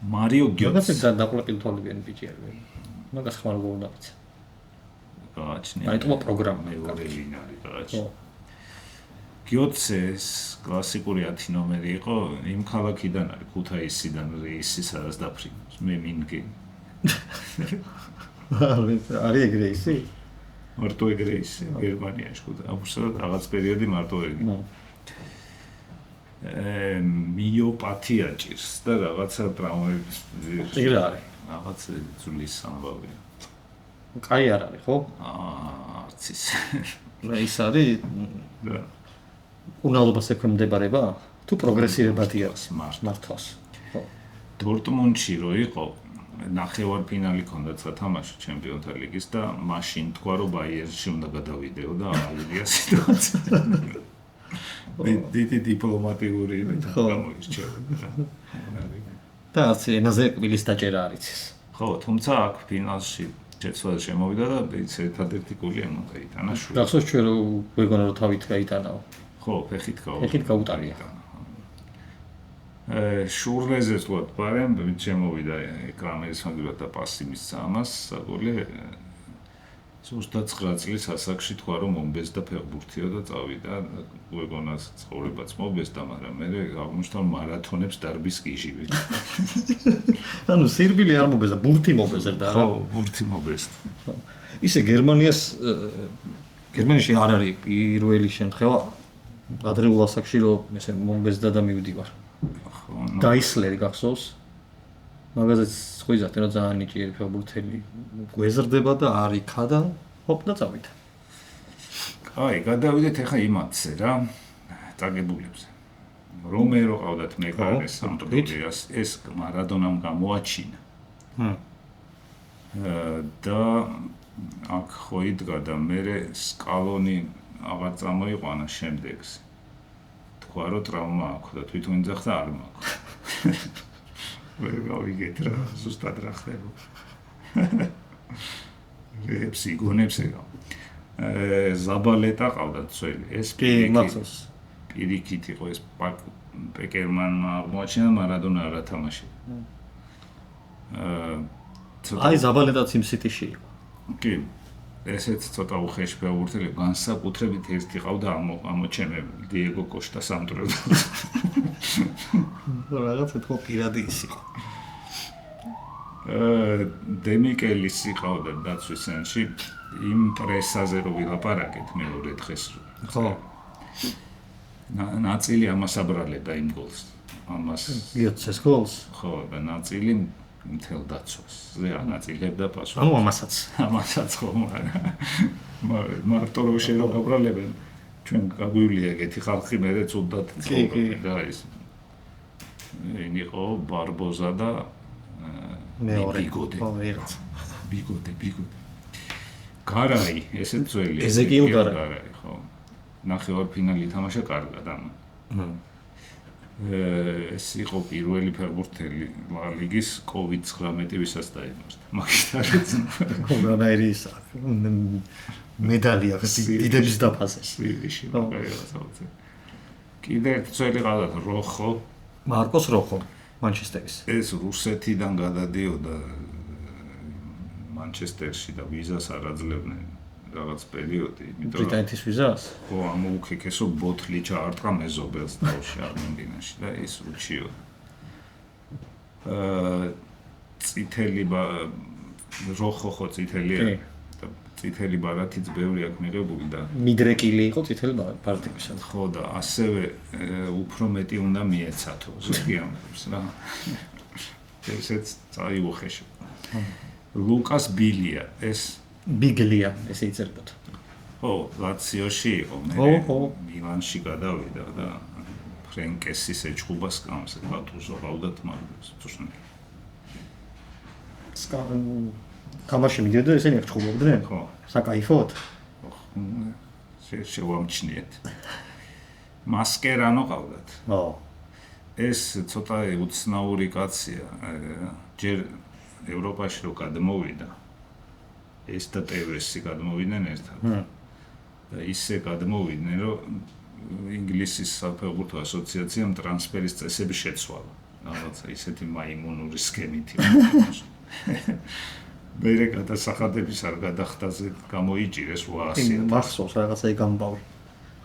Speaker 2: მარიო გიოც.
Speaker 1: რაღაცა დაყოლაკილ თვალებიანი ბიჭი არის. მაგას ხმარ გონდაცა.
Speaker 2: გააჩნია.
Speaker 1: აიტყობა პროგრამა.
Speaker 2: მეორე ვინ არის გააჩნია. გიოცეს კლასიკური 10 ნომერი იყო, იმ ქალაქიდან არის, ქუთაისიდან რეისი სადაც დაფრინავს. მე მინგი.
Speaker 1: არის ეგრე ისი?
Speaker 2: მარტო ეგრე ისი გერმანიაში ხო და აბსოლუტურად რაღაც პერიოდი მარტო ეგრე. მიოპათია ჭირს და რაღაცა ტრაუმების
Speaker 1: ჭირ არის.
Speaker 2: რაღაც ძვლის ამბავია.
Speaker 1: კაი არ არის, ხო?
Speaker 2: არც ის.
Speaker 1: ის არის
Speaker 2: და
Speaker 1: უნალობას ექვემდებარება? თუ პროგრესირებადია
Speaker 2: მართვას.
Speaker 1: ხო.
Speaker 2: დორტმუნდში რო იყო ნახევარფინალი ქონდა წათამაში ჩემპიონთა ლიგის და მაშინ თქვა რომ ბაიერნში უნდა გადავიდეო და აიღია სიტუაცია. დიდი დიპლომატიური გამოირჩევა.
Speaker 1: და არც ენაზე კბილის დაჭერა არ იცის.
Speaker 2: ხო, თუმცა აქ ფინალში შეცვალა შემოვიდა და ის ერთადერთი გოლი ამ გაიტანა შუა.
Speaker 1: გახსოვს ჩვენ რომ გვეგონა რომ თავით გაიტანაო.
Speaker 2: ხო, ფეხით
Speaker 1: გაუტარია.
Speaker 2: შურლეზე ვთქვათ, პარემ შემოვიდა ეკრამერის მაგალითად და პასი მისცა ამას, გოლი 29 წლის ასაკში თქვა რომ მომბეზდა ფეხბურთიო და წავიდა, გვეგონას ცხოვრებაც მომბეზდა, მაგრამ მე აღმოჩნდა მარათონებს დარბის გიჟივი.
Speaker 1: ანუ სირბილი არ მომბეზდა, ბურთი მომბეზდა რა.
Speaker 2: ხო, ბურთი მომბეზდა.
Speaker 1: ისე გერმანიაში არ არის პირველი შემთხვევა ადრეულ ასაკში რომ ესე მომბეზდა და მივდივარ. დაისლერი გახსოვს? მაგაზეც ხო იზახტე რომ ძალიან ნიჭიერი ფეხბურთელი გვეზრდება და არ იქა და ჰოპ და წავიდა.
Speaker 2: აი, გადავიდეთ ახლა იმათზე რა, წაგებულებზე. რომერო ყავდათ მეკარე სამტრედიას, ეს მარადონამ გამოაჩინა. და აქ ხო იდგა და მე სკალონი აღარ წამოიყვანა შემდეგს. თქვა რომ ტრაუმა აქვს და თვითონ იძახდა არ მაქვს. ვერ გავიგეთ რა, ზუსტად რა ხდება. რეებს იგონებს ეგა. ზაბალეტა ყავდა ცველი, ეს პირიქით იყო ეს პეკერმანმა აღმოაჩინა, მარადონა არ ათამაშია.
Speaker 1: აი ზაბალეტაც იმ სიტიში იყო.
Speaker 2: კი. ესეც ცოტა უხეში ფეხბურთელი, განსაკუთრებით ერთი ყავდა ამოჩენებული, დიეგო კოშტა სამტრედო.
Speaker 1: რაღაცა თქო პირადი ის იყო.
Speaker 2: დემიკელის იყავდა დაცვის ცენტრში იმ პრესაზე რო ვილაპარაკეთ მეორე დღეს.
Speaker 1: ხო.
Speaker 2: ნაწილი ამას აბრალებდა იმ გოლს. ამას
Speaker 1: გიოცეს გოლს?
Speaker 2: ხო, და ნაწილი მთელ დაცვას. ზე ანაწილებდა პასუხს.
Speaker 1: ანუ ამასაც.
Speaker 2: ამასაც ხომ არა. მარტო რომ შეგვაბრალებენ ჩვენ გაგვივლია ეგეთი ხალხი მერე ცუდად ცხოვრობენ და ის იყო ბარბოზა და
Speaker 1: მეორე.
Speaker 2: ბიგოდე.
Speaker 1: ვიღაც.
Speaker 2: ბიგოდე. გარაი, ესე ძველი.
Speaker 1: ეზეკიელ გარაი,
Speaker 2: ხო. ნახევარფინალი თამაშა კარგად ამ. ეს იყო პირველი ფეხბურთელი ლიგის COVID-19 ვისაც დაიმართა. მაგიტარიც.
Speaker 1: კონგრანაირი ის მედალი აქვს დიდების დაფაზე.
Speaker 2: სვიში მაგალითად. კიდე ერთი ძველი ყავდა როხო.
Speaker 1: მარკოს როხო, მანჩესტერის.
Speaker 2: ეს რუსეთიდან გადადიოდა მანჩესტერში და ვიზას არ აძლევდნენ რაღაც პერიოდი, იმიტომ რომ
Speaker 1: ბრიტანეთის ვიზას?
Speaker 2: ხო, ამოუქეკესო ბოთლი ჩაარტყა მეზობელს თავში არგენტინაში და ის უჩიო. წითელი როხო ხო წითელია და წითელი ბარათიც ბევრი აქვს მიღებული და
Speaker 1: მიდრეკილი იყო წითელი ბარათებისა.
Speaker 2: ხო და ასევე უფრო მეტი უნდა მიეცათო ზოგი ამბობს რა. ესეც წაიუხეშო. ლუკას ბილია ეს
Speaker 1: ბიგლია ესე იწერებოდა.
Speaker 2: ხო, ლაციოში იყო, მე მილანში გადავიდა და ფრენკესის ეჭუბას კამს ბატუზო გავდათ მაგას თუშნი.
Speaker 1: თამაში მიდიოდა ესენი ეჭუბობდნენ?
Speaker 2: ხო.
Speaker 1: საკაიფოდ?
Speaker 2: შევამჩნიეთ. მასკერანო ყავდათ.
Speaker 1: ხო.
Speaker 2: ეს ცოტა უცნაური კაცია. ჯერ ევროპაში რო გადმოვიდა ეს და ტევესი გადმოვიდნენ ერთად. და ისე გადმოვიდნენ, რომ ინგლისის საფეხბურთო ასოციაციამ ტრანსფერის წესები შეცვალა. რაღაცა ისეთი მაიმუნური სქემით იყო. მერე გადასახადების არ გადახდაზე გამოიჭირეს 800.
Speaker 1: მახსოვს რაღაცა იგამბავი.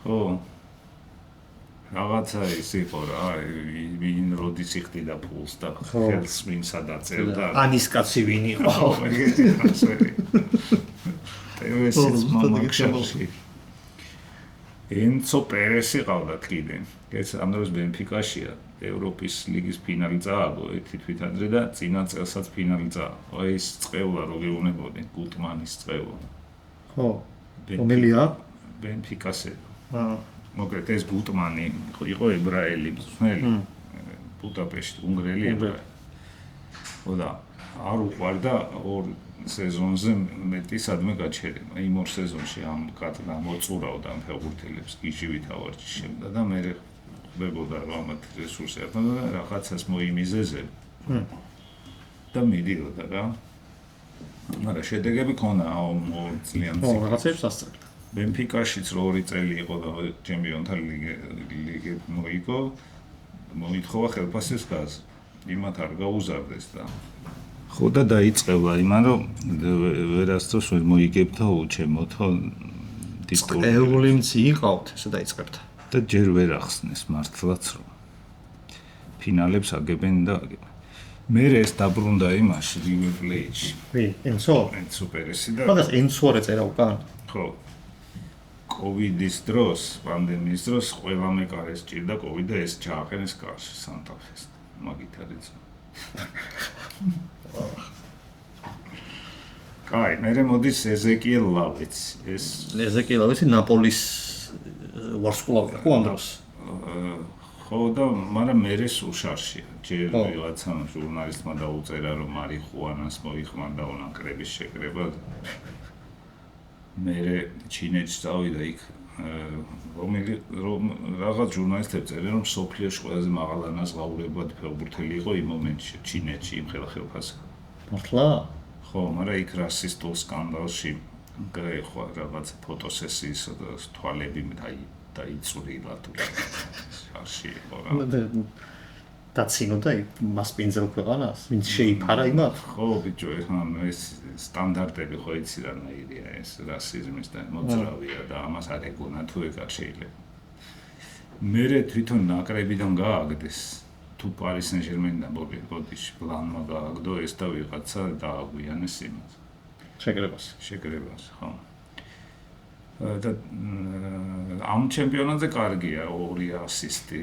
Speaker 2: ხო. რაღაცა ის იყო რა, ვინ როდის იხდიდა ფულს და ხელს ვინსა დაწერდა.
Speaker 1: ანის კაცი ვინ იყო?
Speaker 2: ეგეთი ტრანსფერი. ტევესიც მამაკშავში. ენცო პერესი ყავდა კიდე. ეს ამ დროს ბენფიკაშია, ევროპის ლიგის ფინალი წააგო ერთი თვით ადრე და წინა წელსაც ფინალი წააგო. ეს წევა რო გეუბნებოდი, გუტმანის წევა.
Speaker 1: ხო. რომელია?
Speaker 2: ბენფიკასე. მოკლედ ეს გუტმანი იყო ებრაელი მსმელი. ბუდაპეშტი, უნგრელი ებრაელი. ხო და არ უყვარდა ორ სეზონზე მეტი სადმე გაჩერება. იმ ორ სეზონში ამ კატლა მოწურავდა ამ ფეხბურთელებს გიჟივით ავარჯიშებდა და მე ხდებოდა რომ ამათ რესურსი არ ქონდა და რაღაცას მოიმიზეზებ. და მიდიოდა რა. მაგრამ შედეგები ქონა ძალიან
Speaker 1: ხო, რაღაცებს ასწრებდა.
Speaker 2: ბენფიკაშიც რო 2 წელი იყო და ჩემპიონთა ლიგა მოიგო, მოითხოვა ხელფასის გაზ. იმათ არ გაუზარდეს და ხო და დაიწყევა იმან რომ ვერასდროს ვერ მოიგებთო უჩემოთო ტიტული.
Speaker 1: ეულიმცი იყავთ, ესე დაიწყებდა.
Speaker 2: და ჯერ ვერ ახსნეს მართლაც რომ ფინალებს აგებენ და აგებენ. მე ეს დაბრუნდა იმაში რივერ პლეიტში.
Speaker 1: ვი, ენცო?
Speaker 2: ენცო პერესი და
Speaker 1: მაგას ენცო არ ეწერა უკან?
Speaker 2: ხო. კოვიდის დროს, პანდემიის დროს ყველა მეკარეს ჭირდა კოვიდი და ეს ჩააყენეს კარში სანტა-ფეს. მაგით არის. კაი, მე მოდის ეზეკიელ ლავეც. ეს
Speaker 1: ეზეკიელ ლავეცი ნაპოლის ვარსკვლავია ხო ამ დროს?
Speaker 2: ხო და მაგრამ მე სულ შარშია. ჯერ ვიღაცა ჟურნალისტმა დაუწერა რომ მარიხუანას მოიხმარდა ნაკრების შეკრება. მე ჩინეთში წავიდა იქ რაღაც ჟურნალისტები წერენ რომ სოფლიოში ყველაზე მაღალანაზღაურებადი ფეხბურთელი იყო იმ მომენტში ჩინეთში იმ ხელხელფასზე.
Speaker 1: მართლა?
Speaker 2: ხო, მაგრამ იქ რასისტულ სკანდალში გაიხვა რაღაც ფოტოსესიის და თვალები დაიწურილა თუ შარში იყო რა.
Speaker 1: დაცინო და მასპინძელ ქვეყანას, ვინც შეიფარა იმათ?
Speaker 2: ხო, ბიჭო, ეს სტანდარტები ხო იცი რანაირია ეს რასიზმის და მოძრავია და ამას არ ეგონა თუ ეგ არ შეიძლება. მე თვითონ ნაკრებიდან გააგდეს თუ პარის სენ-ჟერმენიდან ბოდიში პლანმა გააგდო ეს და ვიღაცა დააგვიანეს იმას.
Speaker 1: შეკრებას.
Speaker 2: შეკრებას, ხო. და ამ ჩემპიონატზე კარგია 2 ასისტი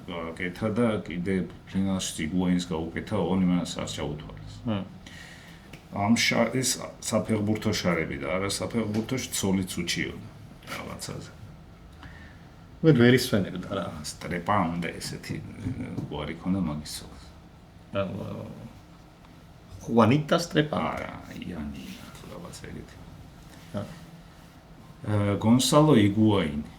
Speaker 2: გაკეთა და კიდე ფინალში იგუაინს გაუკეთა, ოღონდ იმას არ ჩაუთვალეს. ამ ეს საფეხბურთო შარები და არა საფეხბურთოში ცოლიც უჩიოდა რაღაცაზე.
Speaker 1: ვერ ისვენებდა რა.
Speaker 2: სტრეპანდა ესეთი გვარი ქონდა მაგის ცოლს.
Speaker 1: ხუანიტა სტრეპა.
Speaker 2: არა, იანი რაღაც ეგეთი. გონსალო იგუაინი.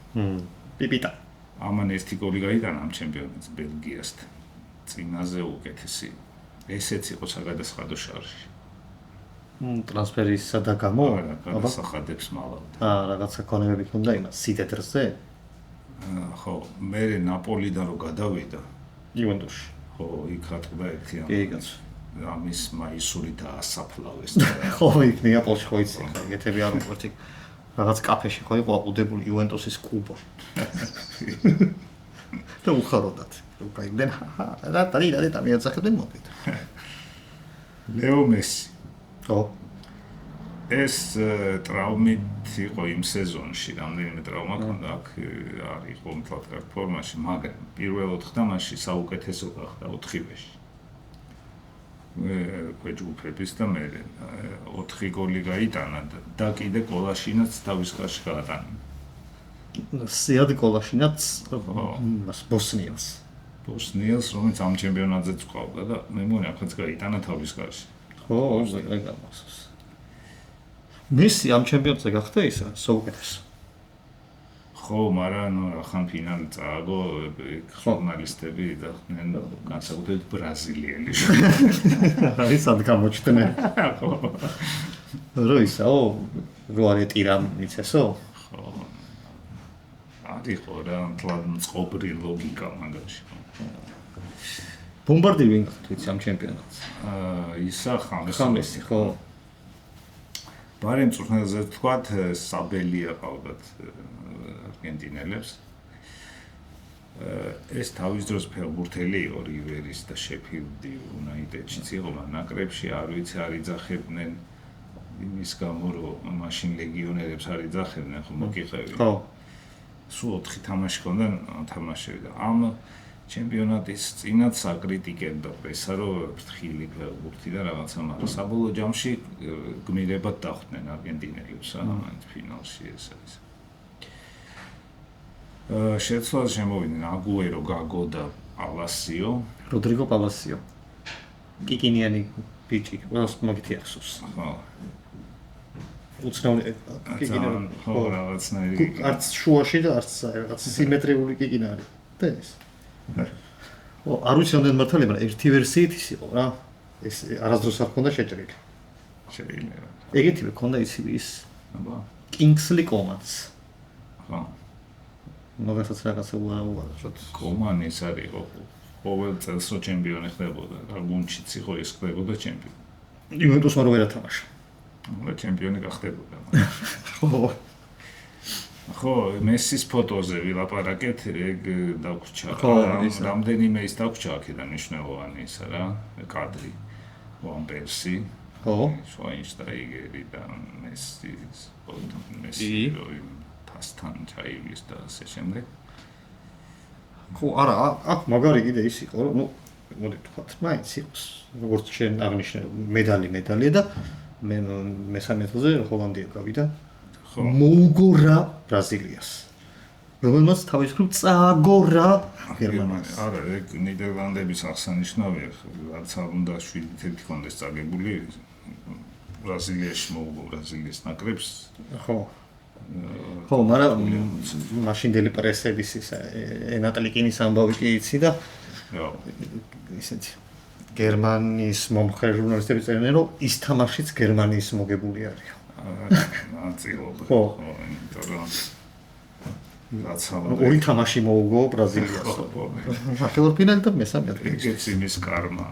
Speaker 1: პიპიტა.
Speaker 2: ამან ერთი გოლი გაიტანა ამ ჩემპიონატს ბელგიასთან. წინაზე უკეთესი. ესეც იყო საგადასახადო შარში.
Speaker 1: ტრანსფერის სადაგამო?
Speaker 2: არა, გადასახადებს მალავდა.
Speaker 1: რაღაცა კონებები ქონდა იმას სიტეტრზე?
Speaker 2: ხო, მე ნაპოლიდან რო გადავიდა
Speaker 1: იუვენტუსში.
Speaker 2: ხო, იქ რატყდა ერთი
Speaker 1: კი, კაცო.
Speaker 2: ამის მაისური დაასაფლავეს.
Speaker 1: ხო, იქ ნეაპოლში ხო იცი, ეგეთები არ უყვერთ იქ. რაღაც კაფეში ხო იყო აყუდებული იუვენტუსის კუბო. და უხაროდათ. უკაიგდნენ, რა და მიაწახებდნენ მოდით.
Speaker 2: ლეო მესი.
Speaker 1: ხო.
Speaker 2: ეს ტრავმით იყო იმ სეზონში, რამდენიმე ტრავმა ჰქონდა, აქ არ იყო მთლად კარგ ფორმაში, მაგრამ პირველ 4 თამაში საუკეთესო გახდა 4-ვეში. ჯგუფების და მე 4 გოლი გაიტანა და კიდე კოლაშინაც თავის კარში გაატანა.
Speaker 1: სიად კოლაშინაც ბოსნიელს.
Speaker 2: ბოსნიელს, რომელიც ამ ჩემპიონატზეც ყავდა და მე მგონი ახაც გაიტანა თავის კარში.
Speaker 1: ხო, ეგ გამოსოს. მესი ამ ჩემპიონატზე გახდა ისა, საუკეთესო.
Speaker 2: ხო, მაგრამ ახან ფინალი წააგო ჟურნალისტები და ხდნენ განსაკუთრებით ბრაზილიელი.
Speaker 1: არის სად გამოჩნდნენ?
Speaker 2: ხო.
Speaker 1: რო ისაო, რო არეტირა მიცესო?
Speaker 2: ხო. არისო რა, მთლად მწყობრი ლოგიკა მაგაში.
Speaker 1: ბომბარდი ვინ გახდა იცი ამ ჩემპიონატს?
Speaker 2: ისა
Speaker 1: ხამესი, ხო.
Speaker 2: ბარემ წვრთნელზე თქვათ საბელია ყავდათ არგენტინელებს. ეს თავის დროს ფეხბურთელი იყო რივერის და შეფილდი უნაიტედშიც იყო, მაგრამ ნაკრებში არ ვიცი არ იძახებდნენ იმის გამო რომ მაშინ ლეგიონერებს არ იძახებდნენ ხო მოგიყევი.
Speaker 1: ხო.
Speaker 2: სულ 4 თამაში ჰქონდა თამაშები და ამ ჩემპიონატის წინათ საკრიტიკებდა პრესა რომ ფრთხილი ფეხბურთი და რაღაცა, მაგრამ საბოლოო ჯამში გმირებად დახვდნენ არგენტინელებს ამ ფინალში ეს არის. შეცვლაზე შემოვიდნენ აგუერო, გაგო და პალასიო.
Speaker 1: როდრიგო პალასიო. კიკინიანი ბიჭი, ყველას მაგითი ახსოვს.
Speaker 2: ხო.
Speaker 1: უცნაური კიკინიანი.
Speaker 2: ხო, რაღაცნაირი.
Speaker 1: არც შუაში და არც რაღაც სიმეტრიული კიკინა არის. და ეს. ო, არ ვიცი რამდენი მართალია, მაგრამ ერთი ვერსიით ის იყო რა. ეს არასდროს არ ქონდა შეჭრილი.
Speaker 2: შეიძლება.
Speaker 1: ეგეთივე ქონდა ისი ის
Speaker 2: აბა.
Speaker 1: კინგსლი კომანს.
Speaker 2: ხო.
Speaker 1: მაგასაც რაღაცა უარად.
Speaker 2: კომანი ეს არის იყო. ყოველ წელს რო ჩემპიონი ხდებოდა, რა გუნდშიც იყო ის ხდებოდა ჩემპიონი.
Speaker 1: იუვენტუსმა რო ვერ ათამაშა.
Speaker 2: და ჩემპიონი გახდებოდა.
Speaker 1: ხო.
Speaker 2: ხო, მესის ფოტოზე ვილაპარაკეთ, ეგ დაგვრჩა.
Speaker 1: ხო, ის
Speaker 2: რამდენიმე ის დაგვრჩა აქედან მნიშვნელოვანი ისა რა, კადრი. ვან პერსი.
Speaker 1: ხო.
Speaker 2: შვაინშტაიგერი და მესის ფოტო, მესი თასთან ჩაივლის და ასე შემდეგ.
Speaker 1: ხო, არა, აქ მაგარი კიდე ის იყო, რომ ნუ მოდი თქვათ, მაინც იყოს, როგორც შენ აღნიშნე, მედალია და მე მესამე ადგილზე ჰოლანდია გავიდა. ხო. მოუგორა ბრაზილიას. რომელმაც თავის მხრივ წააგორა გერმანიას.
Speaker 2: არა, ეგ ნიდერლანდების აღსანიშნავია, რაც არ უნდა 7-1 კონდეს წაგებული ბრაზილიაში მოუგო ბრაზილიის ნაკრებს.
Speaker 1: ხო. ხო, მაგრამ მაშინდელი პრესების ის ენატლიკინის ამბავი კი იცი და ისეთი გერმანიის მომხრე ჟურნალისტები წერენ, რომ ის თამაშიც გერმანიის მოგებული არის.
Speaker 2: ნაწილობრივ.
Speaker 1: ხო,
Speaker 2: იმიტომ რომ
Speaker 1: ორი თამაში მოუგო ბრაზილიას. ნახევარფინალი და მესამე ადგილი.
Speaker 2: ეგეც იმის კარმა.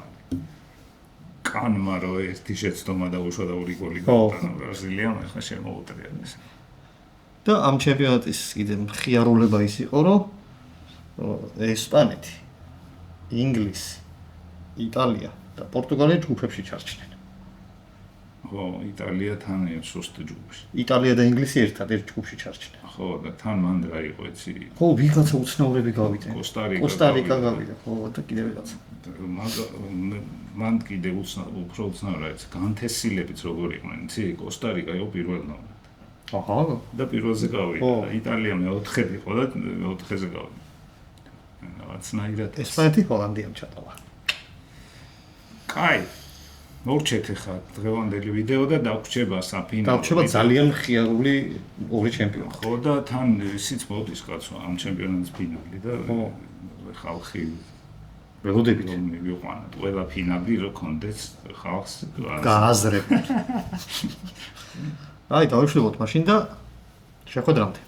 Speaker 2: კანმა რო ერთი შეცდომა დაუშვა და ორი გოლი გაუტანა ბრაზილიამ, ახლა შემოუტრია ეს.
Speaker 1: და ამ ჩემპიონატის კიდე მხიარულება ის იყო, რომ ესპანეთი, ინგლისი, იტალია და პორტუგალია ჯგუფებში ჩარჩნენ.
Speaker 2: ხო, იტალია თან სუსტ ჯგუფში.
Speaker 1: იტალია და ინგლისი ერთად ერთ ჯგუფში ჩარჩნენ.
Speaker 2: ხო, და თან მან რა იყო იცი?
Speaker 1: ხო, ვიღაცა უცნაურები გავიდნენ.
Speaker 2: კოსტარიკა
Speaker 1: კოსტარიკა გავიდა. ხო, და კიდე ვიღაცა.
Speaker 2: მან კიდე უფრო უცნაურია იცი, განთესილებიც როგორ იყვნენ, იცი? კოსტარიკა იყო პირველ ნომრად.
Speaker 1: აჰა.
Speaker 2: და პირველზე გავიდა. იტალია მეოთხედ იყო და მეოთხეზე გავიდა. რაღაცნაირად
Speaker 1: ესპანეთი ჰოლანდიამ ჩატოვა.
Speaker 2: კაი. მორჩეთ ახლა დღევანდელი ვიდეო და დაგვრჩება საფინალო.
Speaker 1: დაგვრჩება ძალიან ხიარული ორი ჩემპიონი.
Speaker 2: ხო და თან ისიც მოდის კაცო ამ ჩემპიონატის ფინალი და ხალხი
Speaker 1: ველოდებით
Speaker 2: მივიყვანოთ ყველა ფინალი რო კონდეს ხალხს
Speaker 1: გააზრებთ. აი დავიშვებოთ მაშინ და შეხვედრამდე.